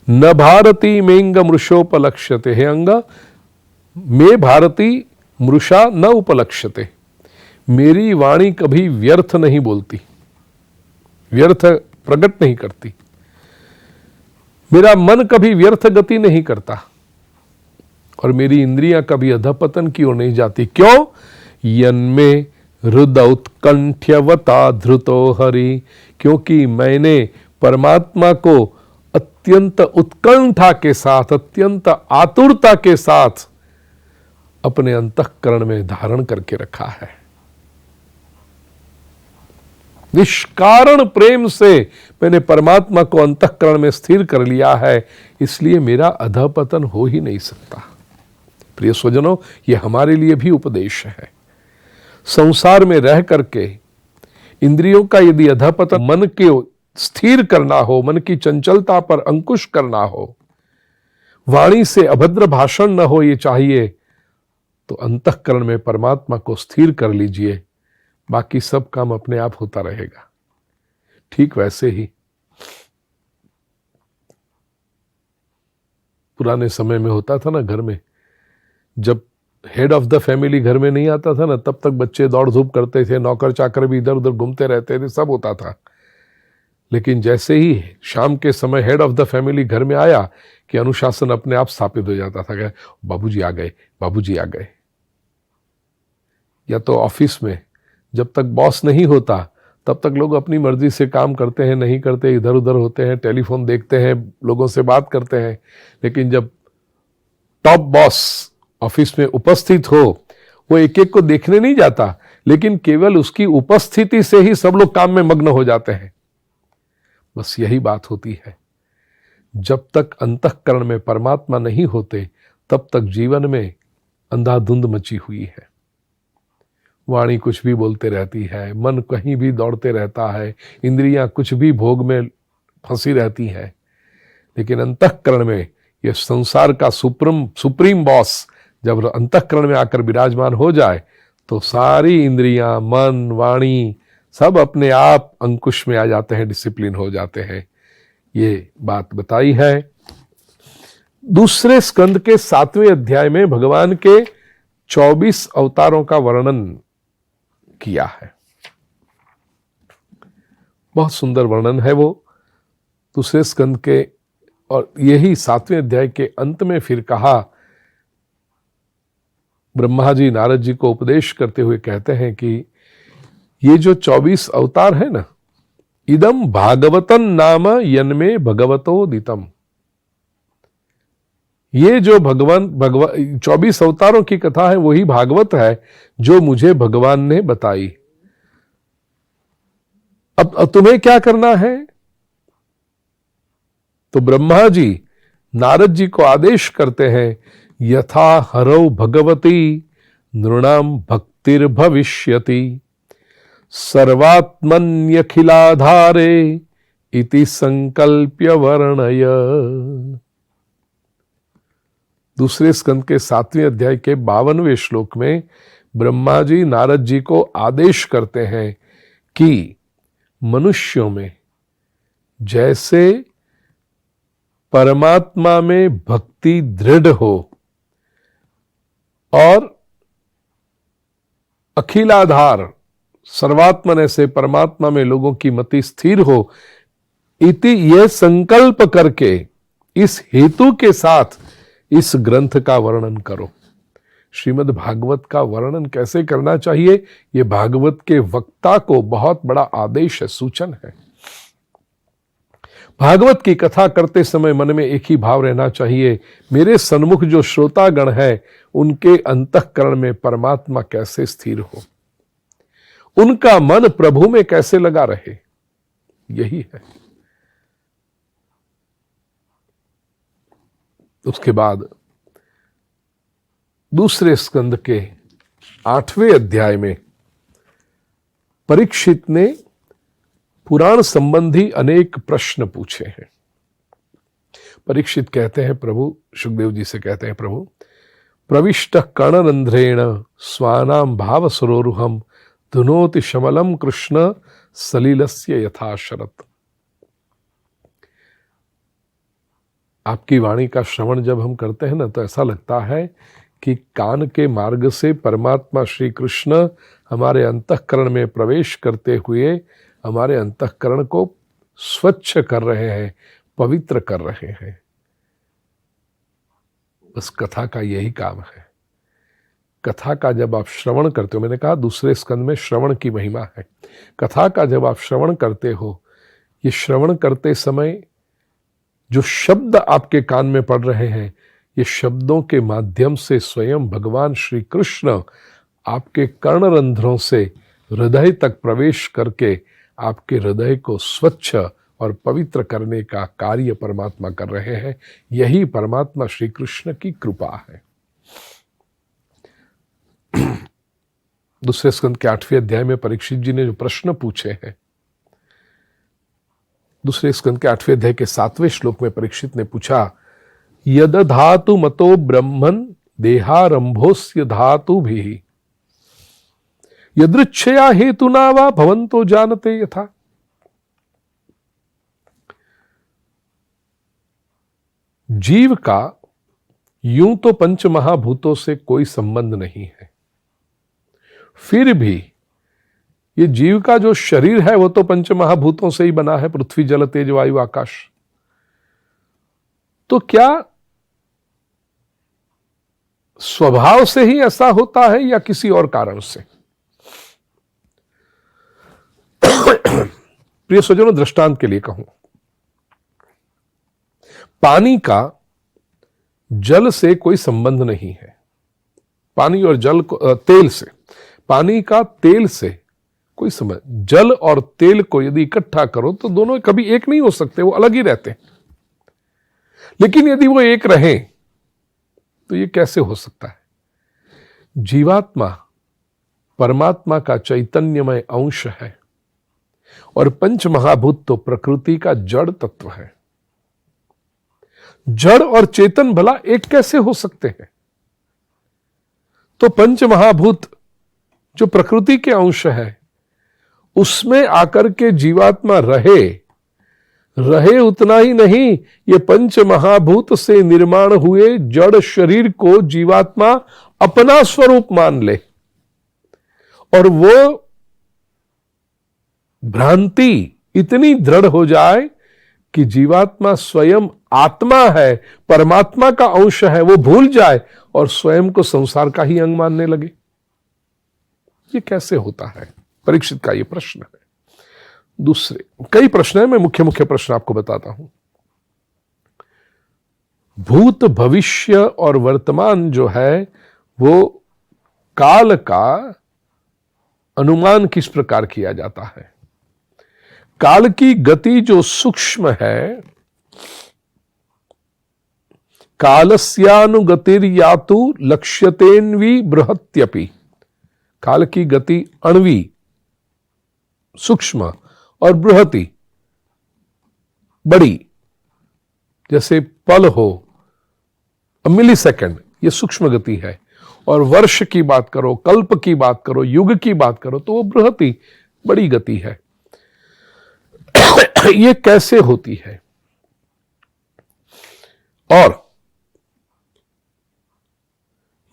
न भारती मेंग मृषोपलक्ष्यते, हे अंग मे भारती मृषा न उपलक्ष्यते, मेरी वाणी कभी व्यर्थ नहीं बोलती, व्यर्थ प्रकट नहीं करती, मेरा मन कभी व्यर्थ गति नहीं करता, और मेरी इंद्रियां कभी अधपतन की ओर नहीं जाती। क्यों? यन्मे हृदय उत्कंठ्यवता धृतो हरि, क्योंकि मैंने परमात्मा को अत्यंत उत्कंठा के साथ, अत्यंत आतुरता के साथ अपने अंतःकरण में धारण करके रखा है। निष्कारण प्रेम से मैंने परमात्मा को अंतःकरण में स्थिर कर लिया है, इसलिए मेरा अधपतन हो ही नहीं सकता। प्रिय स्वजनों, यह हमारे लिए भी उपदेश है। संसार में रह करके इंद्रियों का यदि अधपतन, मन को स्थिर करना हो, मन की चंचलता पर अंकुश करना हो, वाणी से अभद्र भाषण न हो ये चाहिए, तो अंतःकरण में परमात्मा को स्थिर कर लीजिए, बाकी सब काम अपने आप होता रहेगा। ठीक वैसे ही पुराने समय में होता था ना, घर में जब हेड ऑफ द फैमिली घर में नहीं आता था ना, तब तक बच्चे दौड़ धूप करते थे, नौकर चाकर भी इधर उधर घूमते रहते थे, सब होता था। लेकिन जैसे ही शाम के समय हेड ऑफ द फैमिली घर में आया कि अनुशासन अपने आप स्थापित हो जाता था। कि बाबूजी आ गए, बाबूजी आ गए। या तो ऑफिस में जब तक बॉस नहीं होता तब तक लोग अपनी मर्जी से काम करते हैं, नहीं करते, इधर उधर होते हैं, टेलीफोन देखते हैं, लोगों से बात करते हैं। लेकिन जब टॉप बॉस ऑफिस में उपस्थित हो, वो एक एक को देखने नहीं जाता, लेकिन केवल उसकी उपस्थिति से ही सब लोग काम में मग्न हो जाते हैं। बस यही बात होती है। जब तक अंतःकरण में परमात्मा नहीं होते तब तक जीवन में अंधाधुंध मची हुई है। वाणी कुछ भी बोलते रहती है, मन कहीं भी दौड़ते रहता है, इंद्रियां कुछ भी भोग में फंसी रहती है। लेकिन अंतःकरण में यह संसार का सुप्रीम बॉस जब अंतःकरण में आकर विराजमान हो जाए तो सारी इंद्रियां, मन, वाणी सब अपने आप अंकुश में आ जाते हैं, डिसिप्लिन हो जाते हैं। ये बात बताई है। दूसरे स्कंद के 7वें अध्याय में भगवान के 24 अवतारों का वर्णन किया है। बहुत सुंदर वर्णन है वो दूसरे स्कंद के। और यही 7वें अध्याय के अंत में फिर कहा, ब्रह्मा जी नारद जी को उपदेश करते हुए कहते हैं कि ये जो 24 अवतार है ना, इदम भागवतन नाम यन्मे भगवतो दितम। ये जो 24 अवतारों की कथा है वही भागवत है जो मुझे भगवान ने बताई। अब तुम्हें क्या करना है? तो ब्रह्मा जी नारद जी को आदेश करते हैं, यथा हरौ भगवती नृणाम भक्तिर्भविष्यति सर्वात्मन्यखिलाधारे इति संकल्प्य वर्णय। दूसरे स्कंद के 7वें अध्याय के 52वें श्लोक में ब्रह्मा जी नारद जी को आदेश करते हैं कि मनुष्यों में जैसे परमात्मा में भक्ति दृढ़ हो और अखिलाधार सर्वात्मन से परमात्मा में लोगों की मति स्थिर हो, इति यह संकल्प करके इस हेतु के साथ इस ग्रंथ का वर्णन करो। श्रीमद् भागवत का वर्णन कैसे करना चाहिए, यह भागवत के वक्ता को बहुत बड़ा आदेश है, सूचन है। भागवत की कथा करते समय मन में एक ही भाव रहना चाहिए, मेरे सन्मुख जो श्रोतागण है उनके अंतःकरण में परमात्मा कैसे स्थिर हो, उनका मन प्रभु में कैसे लगा रहे, यही है। उसके बाद दूसरे स्कंद के 8वें अध्याय में परीक्षित ने पुराण संबंधी अनेक प्रश्न पूछे हैं। परीक्षित कहते हैं, प्रभु सुखदेव जी से कहते हैं, प्रभु प्रविष्ट कर्णरंध्रेण स्वानाम भाव सरोरुहम धुनोति शमलम कृष्ण सलीलस्य यथा शरत। आपकी वाणी का श्रवण जब हम करते हैं ना, तो ऐसा लगता है कि कान के मार्ग से परमात्मा श्री कृष्ण हमारे अंतःकरण में प्रवेश करते हुए हमारे अंतःकरण को स्वच्छ कर रहे हैं, पवित्र कर रहे हैं। बस कथा का यही काम है। कथा का जब आप श्रवण करते हो, मैंने कहा दूसरे स्कंद में श्रवण की महिमा है। कथा का जब आप श्रवण करते हो, ये श्रवण करते समय जो शब्द आपके कान में पड़ रहे हैं, ये शब्दों के माध्यम से स्वयं भगवान श्री कृष्ण आपके कर्णरंध्रों से हृदय तक प्रवेश करके आपके हृदय को स्वच्छ और पवित्र करने का कार्य परमात्मा कर रहे हैं। यही परमात्मा श्री कृष्ण की कृपा है। दूसरे स्कंद के 8वें अध्याय में परीक्षित जी ने जो प्रश्न पूछे हैं, दूसरे स्कंद के 8वें अध्याय के 7वें श्लोक में परीक्षित ने पूछा, यद धातु मतो ब्रह्मन देहारंभोस्य धातु भी यदृच्छया हेतुना वा भवन्तो जानते यथा। जीव का यूं तो पंच महाभूतों से कोई संबंध नहीं है, फिर भी ये जीव का जो शरीर है वो तो पंच महाभूतों से ही बना है, पृथ्वी जल तेज वायु आकाश। तो क्या स्वभाव से ही ऐसा होता है या किसी और कारण से? प्रिय स्वजनों, दृष्टांत के लिए कहूं, पानी का जल से कोई संबंध नहीं है। पानी और जल को तेल से, पानी का तेल से कोई संबंध। जल और तेल को यदि इकट्ठा करो तो दोनों कभी एक नहीं हो सकते, वो अलग ही रहते हैं। लेकिन यदि वो एक रहे तो ये कैसे हो सकता है? जीवात्मा परमात्मा का चैतन्यमय अंश है और पंच महाभूत तो प्रकृति का जड़ तत्व है। जड़ और चेतन भला एक कैसे हो सकते हैं? तो पंच महाभूत जो प्रकृति के अंश है उसमें आकर के जीवात्मा रहे उतना ही नहीं, ये पंच महाभूत से निर्माण हुए जड़ शरीर को जीवात्मा अपना स्वरूप मान ले और वो भ्रांति इतनी दृढ़ हो जाए कि जीवात्मा स्वयं आत्मा है, परमात्मा का अंश है, वो भूल जाए और स्वयं को संसार का ही अंग मानने लगे। ये कैसे होता है? परीक्षित का ये प्रश्न है। दूसरे कई प्रश्न है, मैं मुख्य मुख्य प्रश्न आपको बताता हूं। भूत भविष्य और वर्तमान जो है वो काल का अनुमान किस प्रकार किया जाता है? काल की गति जो सूक्ष्म है, कालस्यानुगतिर्यातु लक्ष्यतेन्वी बृहत्यपि। काल की गति अण्वी, सूक्ष्म और बृहति, बड़ी, जैसे पल हो, मिली सेकेंड, ये सूक्ष्म गति है। और वर्ष की बात करो, कल्प की बात करो, युग की बात करो तो वो बृहति, बड़ी गति है। ये कैसे होती है? और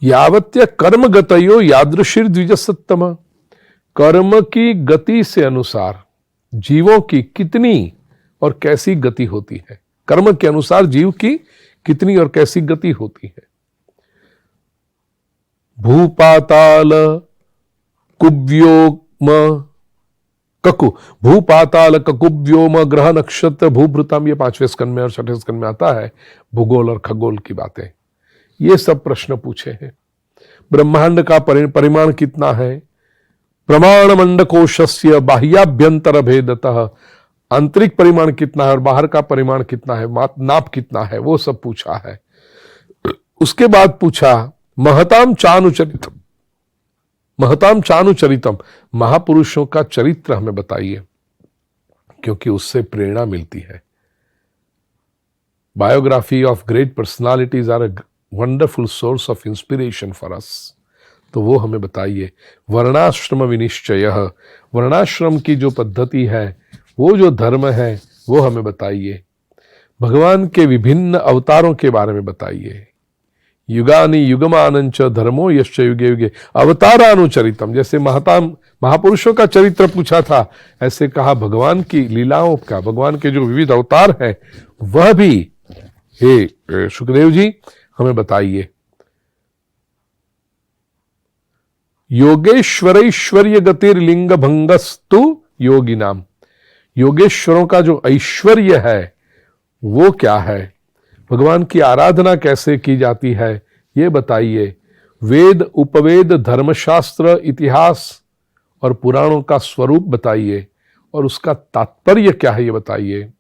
यावत्य कर्म गतयो यादृशीर द्विजसत्तम। कर्म की गति से अनुसार जीवों की कितनी और कैसी गति होती है, कर्म के अनुसार जीव की कितनी और कैसी गति होती है। भूपाताल कुव्योम ककु, भूपाताल ककुव्योम ग्रह नक्षत्र भूभृतम, ये 5वें स्कंद में और 6ठे स्कंद में आता है। भूगोल और खगोल की बातें, ये सब प्रश्न पूछे हैं। ब्रह्मांड का परिमाण कितना है? प्रमाण मंडकोशस्य बाह्याभ्यंतर भेदतः, आंतरिक परिमाण कितना है और बाहर का परिमाण कितना है, नाप कितना है, वो सब पूछा है। उसके बाद पूछा महताम चानुचरितम, महताम चानुचरितम, महापुरुषों का चरित्र हमें बताइए, क्योंकि उससे प्रेरणा मिलती है। Biography of great personalities are a wonderful source of inspiration for us. तो वो हमें बताइए। वर्णाश्रम विनिश्चय, वर्णाश्रम की जो पद्धति है, वो जो धर्म है, वो हमें बताइए। भगवान के विभिन्न अवतारों के बारे में बताइए। युगानि युगमानंच धर्मो यश्च युगे युगे अवतारानुचरितम, जैसे महापुरुषों का चरित्र पूछा था, ऐसे कहा भगवान की लीलाओं का, भगवान के जो विविध अवतार हैं वह भी हे सुखदेव जी हमें बताइए। योगेश्वरैश्वर्य गतिर्लिंग भंगस्तु योगी नाम, योगेश्वरों का जो ऐश्वर्य है वो क्या है, भगवान की आराधना कैसे की जाती है ये बताइए। वेद उपवेद धर्मशास्त्र इतिहास और पुराणों का स्वरूप बताइए और उसका तात्पर्य क्या है ये बताइए।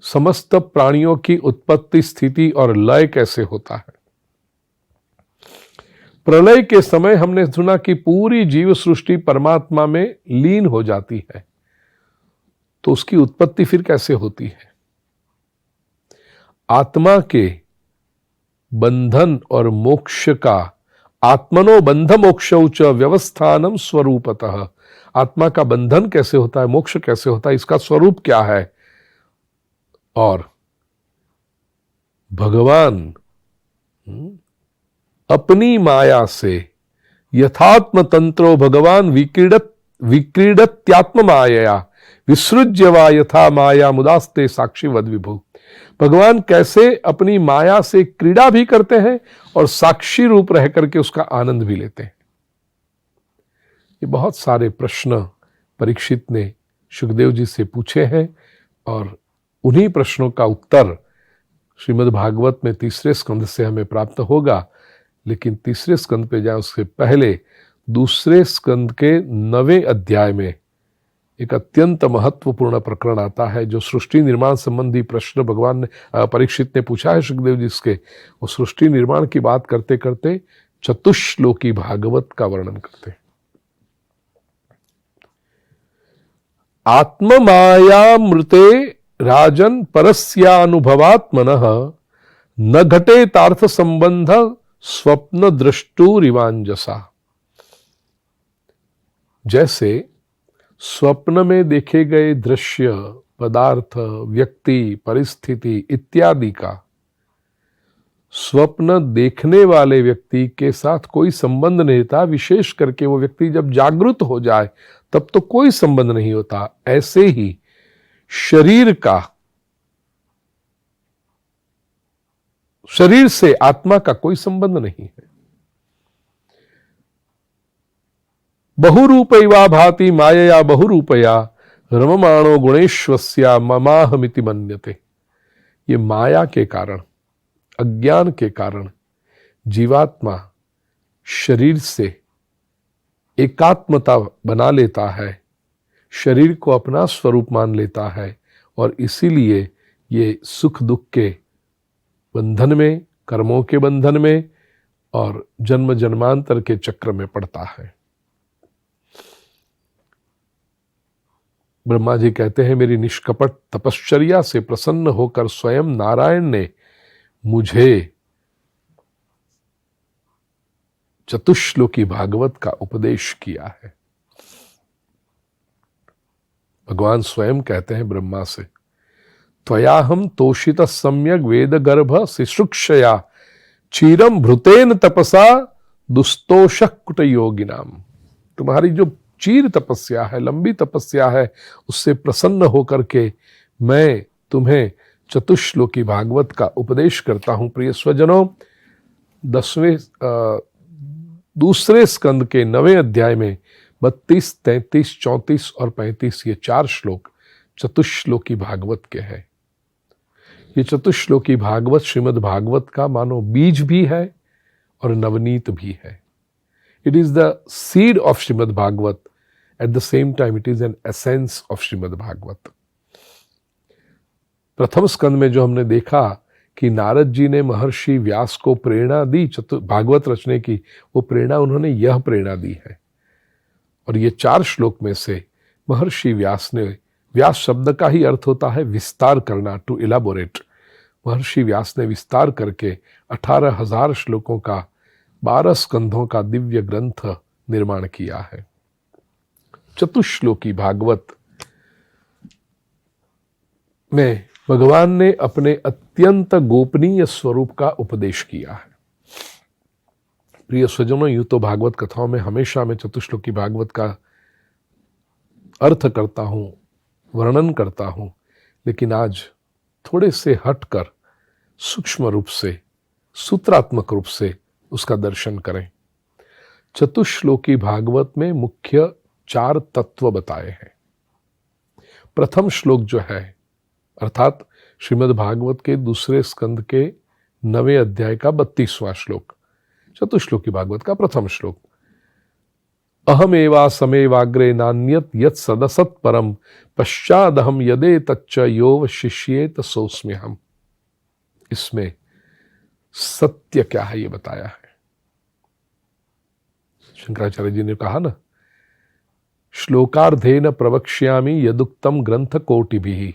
समस्त प्राणियों की उत्पत्ति स्थिति और लय कैसे होता है। प्रलय के समय हमने सुना कि पूरी जीव सृष्टि परमात्मा में लीन हो जाती है, तो उसकी उत्पत्ति फिर कैसे होती है। आत्मा के बंधन और मोक्ष का आत्मनो बंध मोक्षौ च व्यवस्थानम स्वरूपतः, आत्मा का बंधन कैसे होता है, मोक्ष कैसे होता है, इसका स्वरूप क्या है। और भगवान अपनी माया से यथात्म तंत्रो भगवान विक्रीडत्यात्म माया विसृज्य वा यथा माया मुदास्ते साक्षी वद विभु। भगवान कैसे अपनी माया से क्रीड़ा भी करते हैं और साक्षी रूप रह करके उसका आनंद भी लेते हैं। ये बहुत सारे प्रश्न परीक्षित ने सुखदेव जी से पूछे हैं और उन्हीं प्रश्नों का उत्तर श्रीमद् भागवत में तीसरे स्कंद से हमें प्राप्त होगा। लेकिन तीसरे स्कंद पे जाए उससे पहले दूसरे स्कंद के 9वें अध्याय में एक अत्यंत महत्वपूर्ण प्रकरण आता है, जो सृष्टि निर्माण संबंधी प्रश्न भगवान ने परीक्षित ने पूछा है सुखदेव जी से। वो सृष्टि निर्माण की बात करते करते चतुश्लोकी भागवत का वर्णन करते हैं। आत्म मायामृते राजन परस्यानुभवात्मनः न घटे तार्थ संबंध स्वप्न दृष्टुरिवांजसा। जैसे स्वप्न में देखे गए दृश्य, पदार्थ, व्यक्ति, परिस्थिति इत्यादि का स्वप्न देखने वाले व्यक्ति के साथ कोई संबंध नहीं था, विशेष करके वो व्यक्ति जब जागृत हो जाए तब तो कोई संबंध नहीं होता। ऐसे ही शरीर से आत्मा का कोई संबंध नहीं है। बहुरूपैवा भाति मायया बहुरूपया रममाणो गुणेश्वस्या ममाहमिति मन्यते। ये माया के कारण, अज्ञान के कारण जीवात्मा शरीर से एकात्मता बना लेता है, शरीर को अपना स्वरूप मान लेता है और इसीलिए ये सुख दुख के बंधन में, कर्मों के बंधन में और जन्म जन्मांतर के चक्र में पड़ता है। ब्रह्मा जी कहते हैं, मेरी निष्कपट तपश्चर्या से प्रसन्न होकर स्वयं नारायण ने मुझे चतुश्लोकी भागवत का उपदेश किया है। भगवान स्वयं कहते हैं ब्रह्मा से, त्वयाहम तोषित सम्यक वेद गर्भ शिशुक्षया चीरम भृतेन तपसा दुस्तोष कुट योगिनाम। तुम्हारी जो चीर तपस्या है, लंबी तपस्या है, उससे प्रसन्न होकर के मैं तुम्हें चतुश्लोकी भागवत का उपदेश करता हूं। प्रिय स्वजनों, दूसरे स्कंद के 9वें अध्याय में 32, 33, 34 और 35 ये 4 श्लोक चतुश्लोकी भागवत के हैं। ये चतुश्लोकी भागवत श्रीमद् भागवत का मानो बीज भी है और नवनीत भी है। It is the seed of Shrimad Bhagavat, at the same time it is an essence of Shrimad Bhagavat. प्रथम स्कंद में जो हमने देखा कि नारद जी ने महर्षि व्यास को प्रेरणा दी भागवत रचने की, वो प्रेरणा उन्होंने यह प्रेरणा दी है। और ये 4 श्लोक में से महर्षि व्यास ने, व्यास शब्द का ही अर्थ होता है विस्तार करना, टू इलाबोरेट। महर्षि व्यास ने विस्तार करके 18,000 श्लोकों का 12 स्कंधों का दिव्य ग्रंथ निर्माण किया है। चतुश्लोकी भागवत में भगवान ने अपने अत्यंत गोपनीय स्वरूप का उपदेश किया है। प्रिय स्वजनों, यूं तो भागवत कथाओं में हमेशा मैं चतुश्लोकी भागवत का अर्थ करता हूं, वर्णन करता हूं, लेकिन आज थोड़े से हटकर सूक्ष्म रूप से, सूत्रात्मक रूप से उसका दर्शन करें। चतुश्लोकी भागवत में मुख्य 4 तत्व बताए हैं। प्रथम श्लोक जो है, अर्थात श्रीमद् भागवत के दूसरे स्कंद के 9वें अध्याय का 32वां श्लोक, चतुश्लोकी भागवत का प्रथम श्लोक, अहमेवा समेवाग्रे नान्यत यत् सदसत् परम पश्चादहम यदे तच्च योव शिष्येत सोस्म्यहम्। इसमें सत्य क्या है ये बताया है। शंकराचार्य जी ने कहा ना, श्लोकार्धेन प्रवक्ष्यामि यदुक्तम ग्रंथ कोटिभिः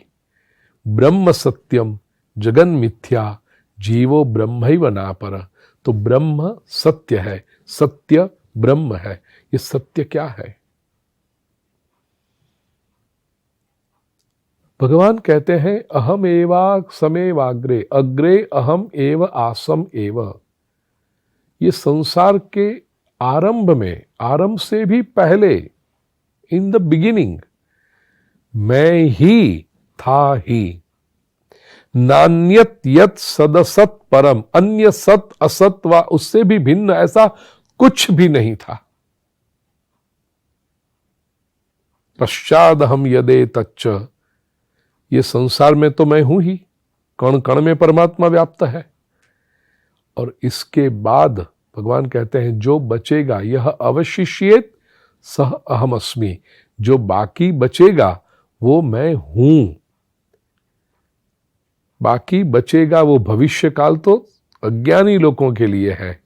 ब्रह्म सत्यम जगन मिथ्या जीवो ब्रह्मैव नापर। तो ब्रह्म सत्य है, सत्य ब्रह्म है। ये सत्य क्या है? भगवान कहते हैं अहम एवा समेवाग्रे, अग्रे अहम एव आसम एव। ये संसार के आरंभ में, आरंभ से भी पहले, इन द बिगिनिंग मैं ही था ही। नान्यत यत सदसत परम, अन्य सत असत व उससे भी भिन्न ऐसा कुछ भी नहीं था। पश्चाद हम यदे तच्च, ये संसार में तो मैं हूं ही, कण कण में परमात्मा व्याप्त है। और इसके बाद भगवान कहते हैं जो बचेगा यह अवशिष्येत सह अहम अस्मि, जो बाकी बचेगा वो मैं हूं। बाकी बचेगा वो भविष्य काल तो अज्ञानी लोगों के लिए है।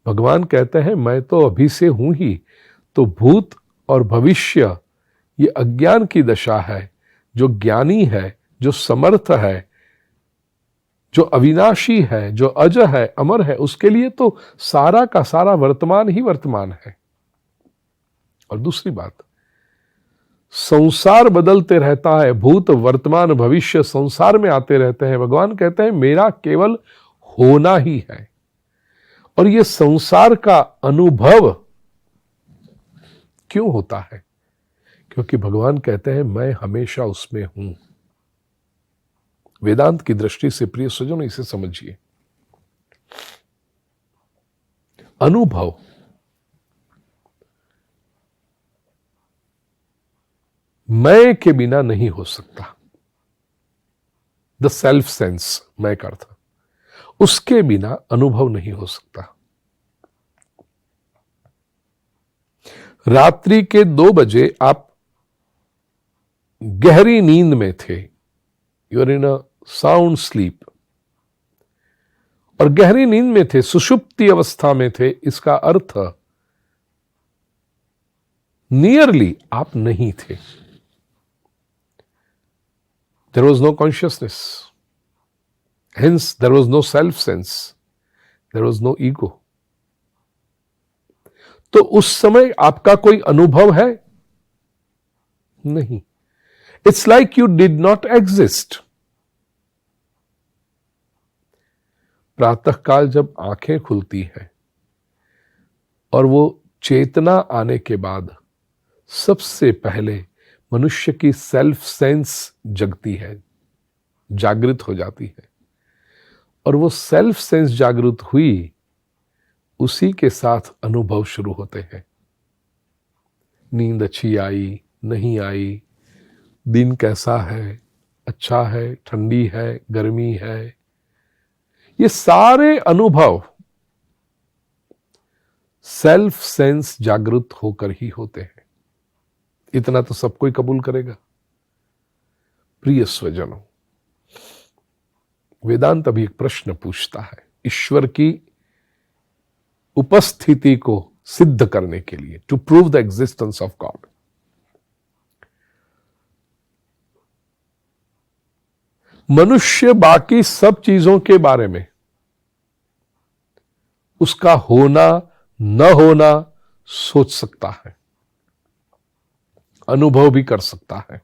भगवान कहते हैं मैं तो अभी से हूं ही। तो भूत और भविष्य ये अज्ञान की दशा है। जो ज्ञानी है, जो समर्थ है, जो अविनाशी है, जो अज है, अमर है, उसके लिए तो सारा का सारा वर्तमान ही वर्तमान है। और दूसरी बात, संसार बदलते रहता है, भूत वर्तमान भविष्य संसार में आते रहते हैं। भगवान कहते हैं मेरा केवल होना ही है। और ये संसार का अनुभव क्यों होता है? क्योंकि भगवान कहते हैं मैं हमेशा उसमें हूं। वेदांत की दृष्टि से प्रिय सज्जनों इसे समझिए। अनुभव मैं के बिना नहीं हो सकता। द सेल्फ सेंस, मैं का अर्थ, उसके बिना अनुभव नहीं हो सकता। रात्रि के 2 बजे आप गहरी नींद में थे, you are in a sound sleep, और गहरी नींद में थे, सुषुप्ति अवस्था में थे। इसका अर्थ नियरली आप नहीं थे। There was no consciousness, hence there was no self sense, there was no ego. तो उस समय आपका कोई अनुभव है? नहीं। It's like you did not exist. प्रातःकाल जब आंखें खुलती है और वो चेतना आने के बाद सबसे पहले मनुष्य की सेल्फ सेंस जगती है, जागृत हो जाती है। और वो सेल्फ सेंस जागृत हुई, उसी के साथ अनुभव शुरू होते हैं। नींद अच्छी आई, नहीं आई, दिन कैसा है, अच्छा है, ठंडी है, गर्मी है, ये सारे अनुभव सेल्फ सेंस जागृत होकर ही होते हैं। इतना तो सब कोई कबूल करेगा। प्रिय स्वजनों, वेदांत अभी एक प्रश्न पूछता है ईश्वर की उपस्थिति को सिद्ध करने के लिए, to prove the existence of God. मनुष्य बाकी सब चीजों के बारे में, उसका होना न होना सोच सकता है, अनुभव भी कर सकता है,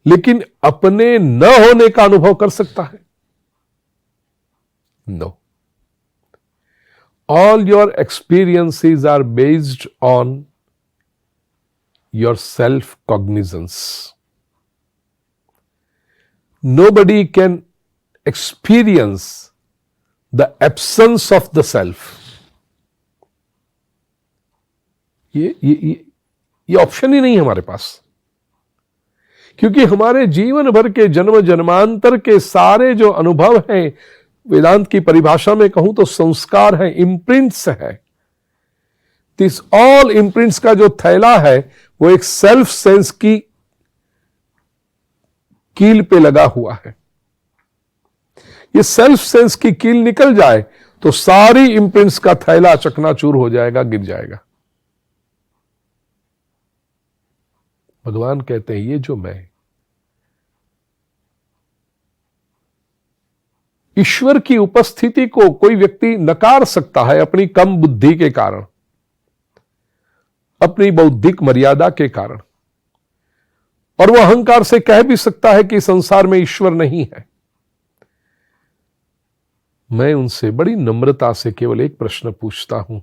लेकिन अपने न होने का अनुभव कर सकता है? No. All your experiences are based on your self-cognizance. Nobody can experience the absence of the self. ये ऑप्शन ही नहीं है हमारे पास, क्योंकि हमारे जीवन भर के जन्म जन्मांतर के सारे जो अनुभव हैं, वेदांत की परिभाषा में कहूं तो संस्कार है, इम्प्रिंट्स है। दिस ऑल इम्प्रिंट्स का जो थैला है वो एक सेल्फ सेंस की कील पे लगा हुआ है। ये सेल्फ सेंस की कील निकल जाए तो सारी इम्प्रिंट्स का थैला चकनाचूर हो जाएगा, गिर जाएगा। भगवान कहते हैं ये जो मैं, ईश्वर की उपस्थिति को कोई व्यक्ति नकार सकता है अपनी कम बुद्धि के कारण, अपनी बौद्धिक मर्यादा के कारण, और वह अहंकार से कह भी सकता है कि संसार में ईश्वर नहीं है। मैं उनसे बड़ी नम्रता से केवल एक प्रश्न पूछता हूं,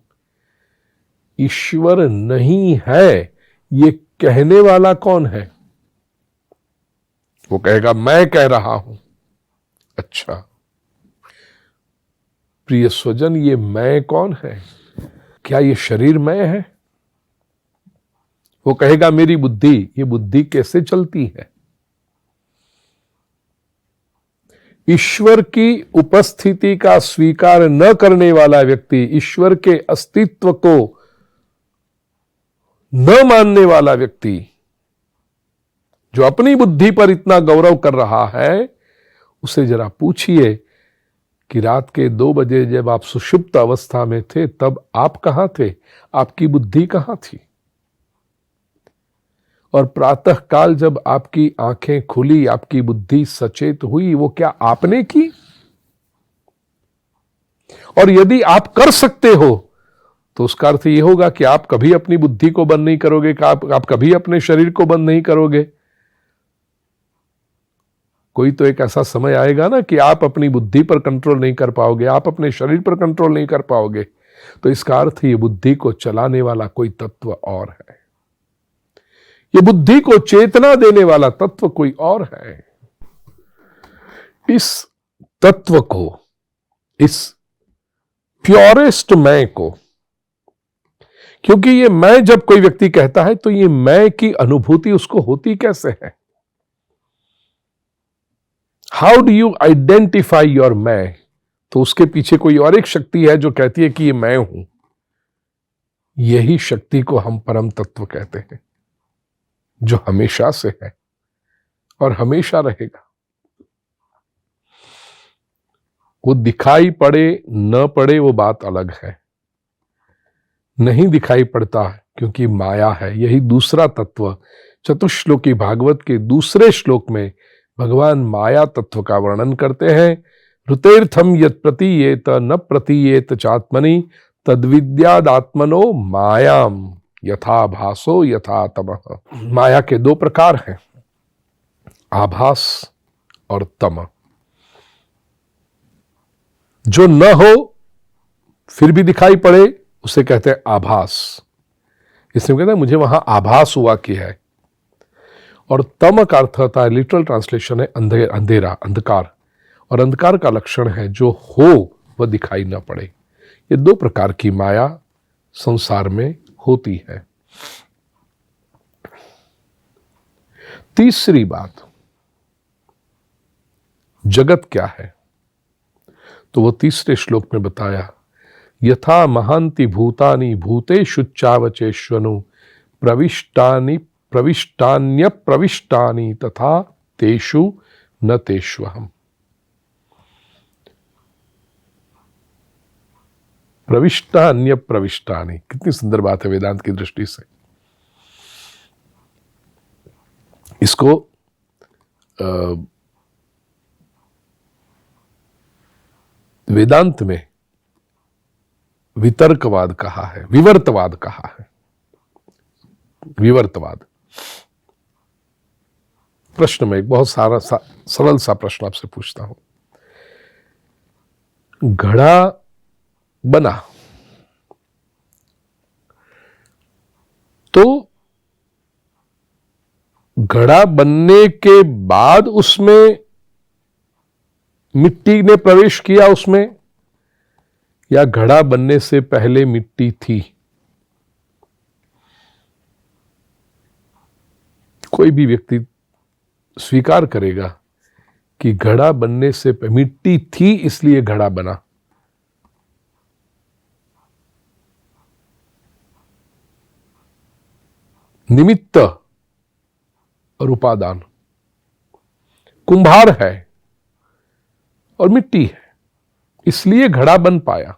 ईश्वर नहीं है ये कहने वाला कौन है? वो कहेगा मैं कह रहा हूं। अच्छा प्रिय स्वजन, ये मैं कौन है? क्या ये शरीर मैं है? वो कहेगा मेरी बुद्धि। ये बुद्धि कैसे चलती है? ईश्वर की उपस्थिति का स्वीकार न करने वाला व्यक्ति, ईश्वर के अस्तित्व को न मानने वाला व्यक्ति, जो अपनी बुद्धि पर इतना गौरव कर रहा है, उसे जरा पूछिए कि रात के 2 बजे जब आप सुषुप्त अवस्था में थे तब आप कहां थे? आपकी बुद्धि कहां थी? और प्रातः काल जब आपकी आंखें खुली, आपकी बुद्धि सचेत हुई, वो क्या आपने की? और यदि आप कर सकते हो तो उसका अर्थ यह होगा कि आप कभी अपनी बुद्धि को बंद नहीं करोगे, कि आप कभी अपने शरीर को बंद नहीं करोगे। कोई तो एक ऐसा समय आएगा ना कि आप अपनी बुद्धि पर कंट्रोल नहीं कर पाओगे, आप अपने शरीर पर कंट्रोल नहीं कर पाओगे। तो इसका अर्थ ये बुद्धि को चलाने वाला कोई तत्व और है, ये बुद्धि को चेतना देने वाला तत्व कोई और है। इस तत्व को, इस प्योरेस्ट मैं को, क्योंकि ये मैं जब कोई व्यक्ति कहता है तो ये मैं की अनुभूति उसको होती कैसे है? How do you identify your मैं? तो उसके पीछे कोई और एक शक्ति है जो कहती है कि ये मैं हूं। यही शक्ति को हम परम तत्व कहते हैं, जो हमेशा से है और हमेशा रहेगा। वो दिखाई पड़े न पड़े वो बात अलग है, नहीं दिखाई पड़ता क्योंकि माया है। यही दूसरा तत्व चतुश्लोकी भागवत के दूसरे श्लोक में भगवान माया तत्व का वर्णन करते हैं। ऋतेर्थम यत् प्रतीयेत न प्रतीयेत चात्मनि तद्विद्यादात्मनो मायाम यथा भासो यथा तमः। माया के 2 प्रकार हैं, आभास और तम। जो न हो फिर भी दिखाई पड़े उसे कहते हैं आभास। इसलिए कहते हैं मुझे वहां आभास हुआ कि है। और तम का अर्थ होता है, लिटरल ट्रांसलेशन है अंधेरा, अंधकार। और अंधकार का लक्षण है जो हो वह दिखाई ना पड़े। ये 2 प्रकार की माया संसार में होती है। तीसरी बात, जगत क्या है? तो वो तीसरे श्लोक में बताया, यथा महांति भूतानि भूतेषुच्चावचेष्वनु प्रविष्टानि प्रविष्टान्य प्रविष्टानि तथा तेषु न तेष्वहम्। प्रविष्टान्य प्रविष्टानि, कितनी सुंदर बात है वेदांत की दृष्टि से। इसको वेदांत में वितर्कवाद कहा है, विवर्तवाद कहा है। विवर्तवाद। प्रश्न में एक बहुत सरल सा प्रश्न आपसे पूछता हूं। घड़ा बना तो घड़ा बनने के बाद उसमें मिट्टी ने प्रवेश किया उसमें, या घड़ा बनने से पहले मिट्टी थी? कोई भी व्यक्ति स्वीकार करेगा कि घड़ा बनने से मिट्टी थी इसलिए घड़ा बना। निमित्त और उपादान। कुंभार है और मिट्टी है इसलिए घड़ा बन पाया।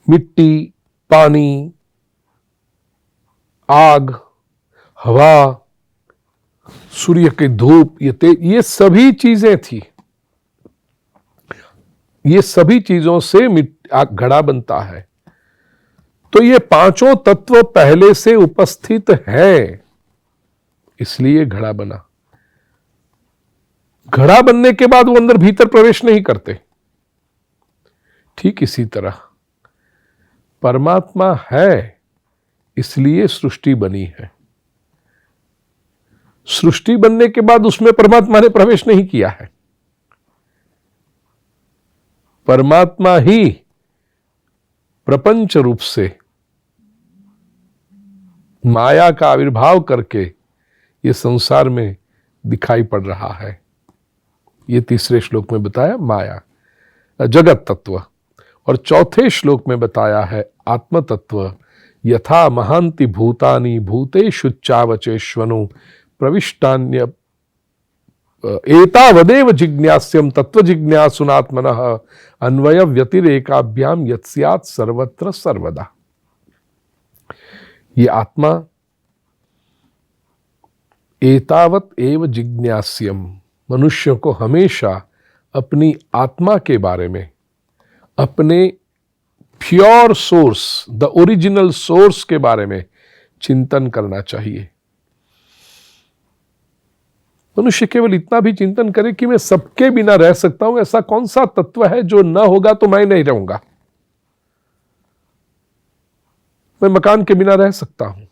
मिट्टी, पानी, आग, हवा, सूर्य की धूप, ये तेज, ये सभी चीजें थी। ये सभी चीजों से घड़ा बनता है। तो ये पांचों तत्व पहले से उपस्थित हैं, इसलिए घड़ा बना। घड़ा बनने के बाद वो अंदर भीतर प्रवेश नहीं करते। ठीक इसी तरह परमात्मा है, इसलिए सृष्टि बनी है। सृष्टि बनने के बाद उसमें परमात्मा ने प्रवेश नहीं किया है। परमात्मा ही प्रपंच रूप से माया का आविर्भाव करके ये संसार में दिखाई पड़ रहा है। ये तीसरे श्लोक में बताया माया, जगत तत्व, और चौथे श्लोक में बताया है आत्म तत्व। यथा महांति भूतानि भूतेषु चावचेष्वनु प्रविष्टान्य एतावदेव जिज्ञास्यम तत्व जिज्ञासुनात्मनः अन्वय व्यतिरेकाभ्याम यत्स्यात् सर्वत्र सर्वदा। ये आत्मा एतावत एव जिज्ञास्यम, मनुष्य को हमेशा अपनी आत्मा के बारे में, अपने pure source, the original source के बारे में चिंतन करना चाहिए। मनुष्य केवल इतना भी चिंतन करे कि मैं सबके बिना रह सकता हूं। ऐसा कौन सा तत्व है जो न होगा तो मैं नहीं रहूंगा? मैं मकान के बिना रह सकता हूं,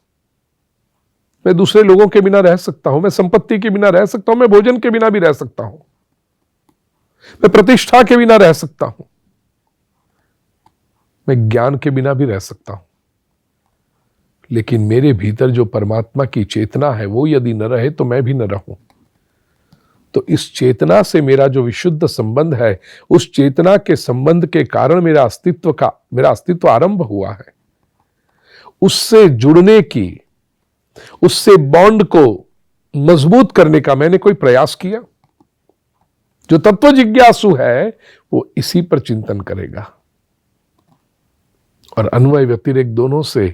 मैं दूसरे लोगों के बिना रह सकता हूं, मैं संपत्ति के बिना रह सकता हूं, मैं भोजन के बिना भी रह सकता हूं, मैं प्रतिष्ठा के बिना रह सकता हूं, मैं ज्ञान के बिना भी रह सकता हूं। लेकिन मेरे भीतर जो परमात्मा की चेतना है वो यदि न रहे तो मैं भी न रहूं। तो इस चेतना से मेरा जो विशुद्ध संबंध है, उस चेतना के संबंध के कारण मेरा अस्तित्व आरंभ हुआ है। उससे जुड़ने की, उससे बॉन्ड को मजबूत करने का मैंने कोई प्रयास किया? जो तत्व जिज्ञासु है वो इसी पर चिंतन करेगा। और अन्वय व्यतिरेक दोनों से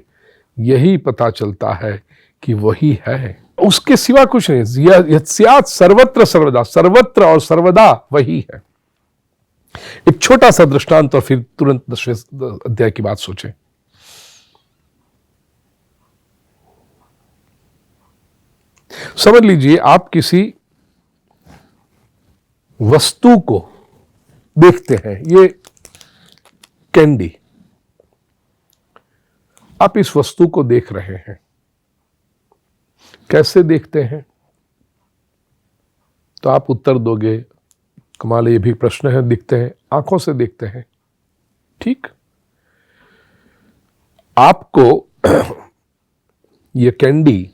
यही पता चलता है कि वही है, उसके सिवा कुछ नहीं। यत्स्यात् सर्वत्र सर्वदा, सर्वत्र और सर्वदा वही है। एक छोटा सा दृष्टांत और फिर तुरंत 10वें अध्याय की बात सोचें। समझ लीजिए आप किसी वस्तु को देखते हैं, ये कैंडी, आप इस वस्तु को देख रहे हैं। कैसे देखते हैं? तो आप उत्तर दोगे, कमाल, ये भी प्रश्न है। दिखते हैं, आंखों से देखते हैं। ठीक, आपको ये कैंडी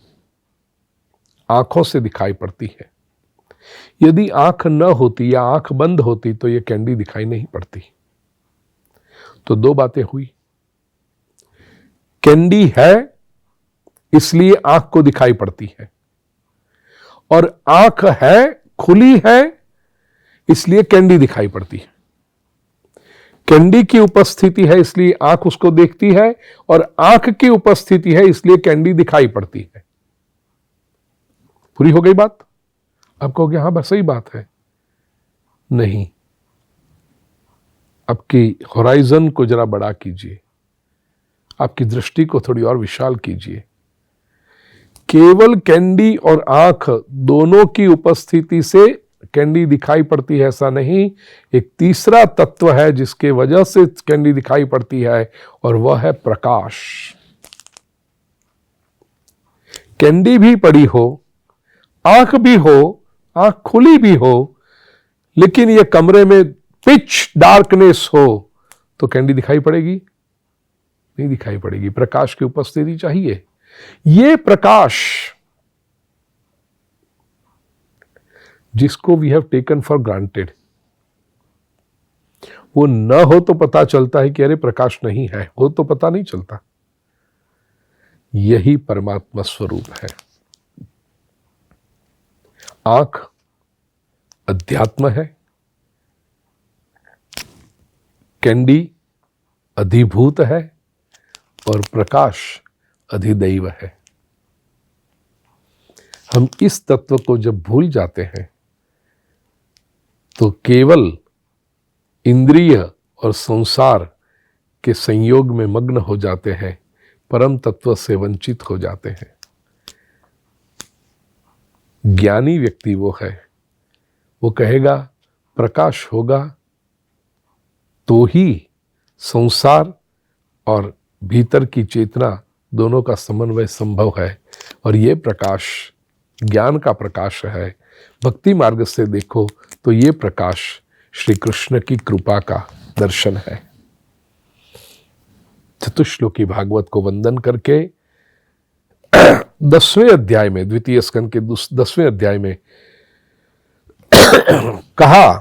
आंखों से दिखाई पड़ती है। यदि आंख न होती या आंख बंद होती तो ये कैंडी दिखाई नहीं पड़ती। तो दो बातें हुई, कैंडी है इसलिए आंख को दिखाई पड़ती है, और आंख है, खुली है, इसलिए कैंडी दिखाई पड़ती है। कैंडी की उपस्थिति है इसलिए आंख उसको देखती है, और आंख की उपस्थिति है इसलिए कैंडी दिखाई पड़ती है। पूरी हो गई बात? आप कहोगे हाँ बस सही बात है। नहीं, आपकी होराइजन को जरा बड़ा कीजिए, आपकी दृष्टि को थोड़ी और विशाल कीजिए। केवल कैंडी और आंख दोनों की उपस्थिति से कैंडी दिखाई पड़ती है ऐसा नहीं, एक तीसरा तत्व है जिसके वजह से कैंडी दिखाई पड़ती है, और वह है प्रकाश। कैंडी भी पड़ी हो, आंख भी हो, आंख खुली भी हो, लेकिन यह कमरे में पिच डार्कनेस हो तो कैंडी दिखाई पड़ेगी? नहीं दिखाई पड़ेगी। प्रकाश की उपस्थिति चाहिए। ये प्रकाश जिसको we have taken for granted, वो न हो तो पता चलता है कि अरे प्रकाश नहीं है, हो तो पता नहीं चलता। यही परमात्मा स्वरूप है। आंख अध्यात्म है, कैंडी अधिभूत है, और प्रकाश अधिदैव है। हम इस तत्व को जब भूल जाते हैं तो केवल इंद्रिय और संसार के संयोग में मग्न हो जाते हैं, परम तत्व से वंचित हो जाते हैं। ज्ञानी व्यक्ति वो है, वो कहेगा प्रकाश होगा तो ही संसार और भीतर की चेतना दोनों का समन्वय संभव है, और ये प्रकाश ज्ञान का प्रकाश है। भक्ति मार्ग से देखो तो ये प्रकाश श्री कृष्ण की कृपा का दर्शन है। चतुश्लोकी भागवत को वंदन करके 10वें अध्याय में, द्वितीय स्कंद के 10वें अध्याय में कहा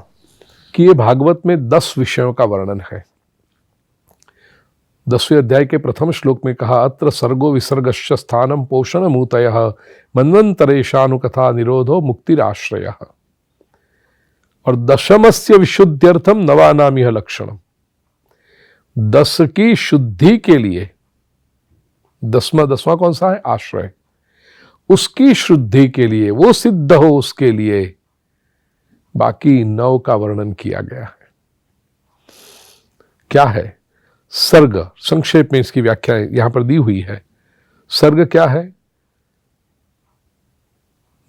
कि ये भागवत में 10 विषयों का वर्णन है। 10वें अध्याय के प्रथम श्लोक में कहा, अत्र सर्गो विसर्गश्च स्थानम पोषण मूतयः मन्वन्तरेशानुकथा निरोधो मुक्तिराश्रयः। और दशमस्य विशुद्ध्यर्थम नवानामिह लक्षणम। 10 की शुद्धि के लिए, 10वां कौन सा है? आश्रय। उसकी शुद्धि के लिए, वो सिद्ध हो उसके लिए बाकी 9 का वर्णन किया गया है। क्या है? सर्ग। संक्षेप में इसकी व्याख्या यहां पर दी हुई है। सर्ग क्या है?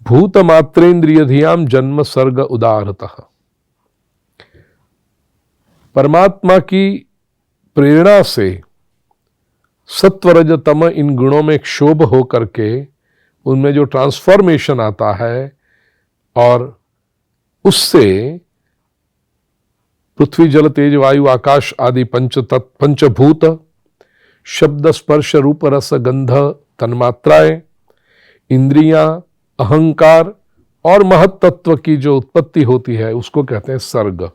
भूतमात्रेन्द्रियधियाम जन्म सर्ग उदारतः। परमात्मा की प्रेरणा से सत्वरज तम इन गुणों में क्षोभ हो करके उनमें जो ट्रांसफॉर्मेशन आता है, और उससे पृथ्वी जल तेज वायु आकाश आदि पंचभूत, शब्द स्पर्श रूप रस गंध तन्मात्राएं, इंद्रियां, अहंकार और महत तत्व की जो उत्पत्ति होती है उसको कहते हैं सर्ग।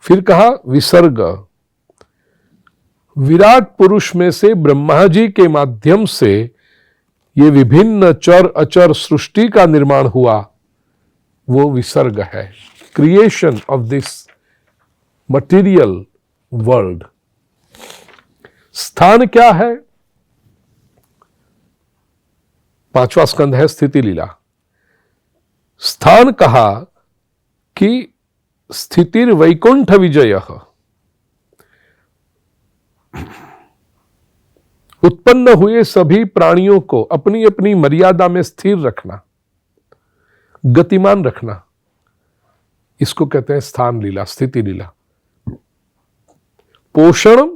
फिर कहा विसर्ग। विराट पुरुष में से ब्रह्मा जी के माध्यम से ये विभिन्न चर अचर सृष्टि का निर्माण हुआ, वो विसर्ग है। Creation of this material world. स्थान क्या है? 5वां स्कंध है स्थिति लीला। स्थान कहा कि स्थितिर वैकुंठ विजय, उत्पन्न हुए सभी प्राणियों को अपनी अपनी मर्यादा में स्थिर रखना, गतिमान रखना, इसको कहते हैं स्थान लीला, स्थिति लीला। पोषण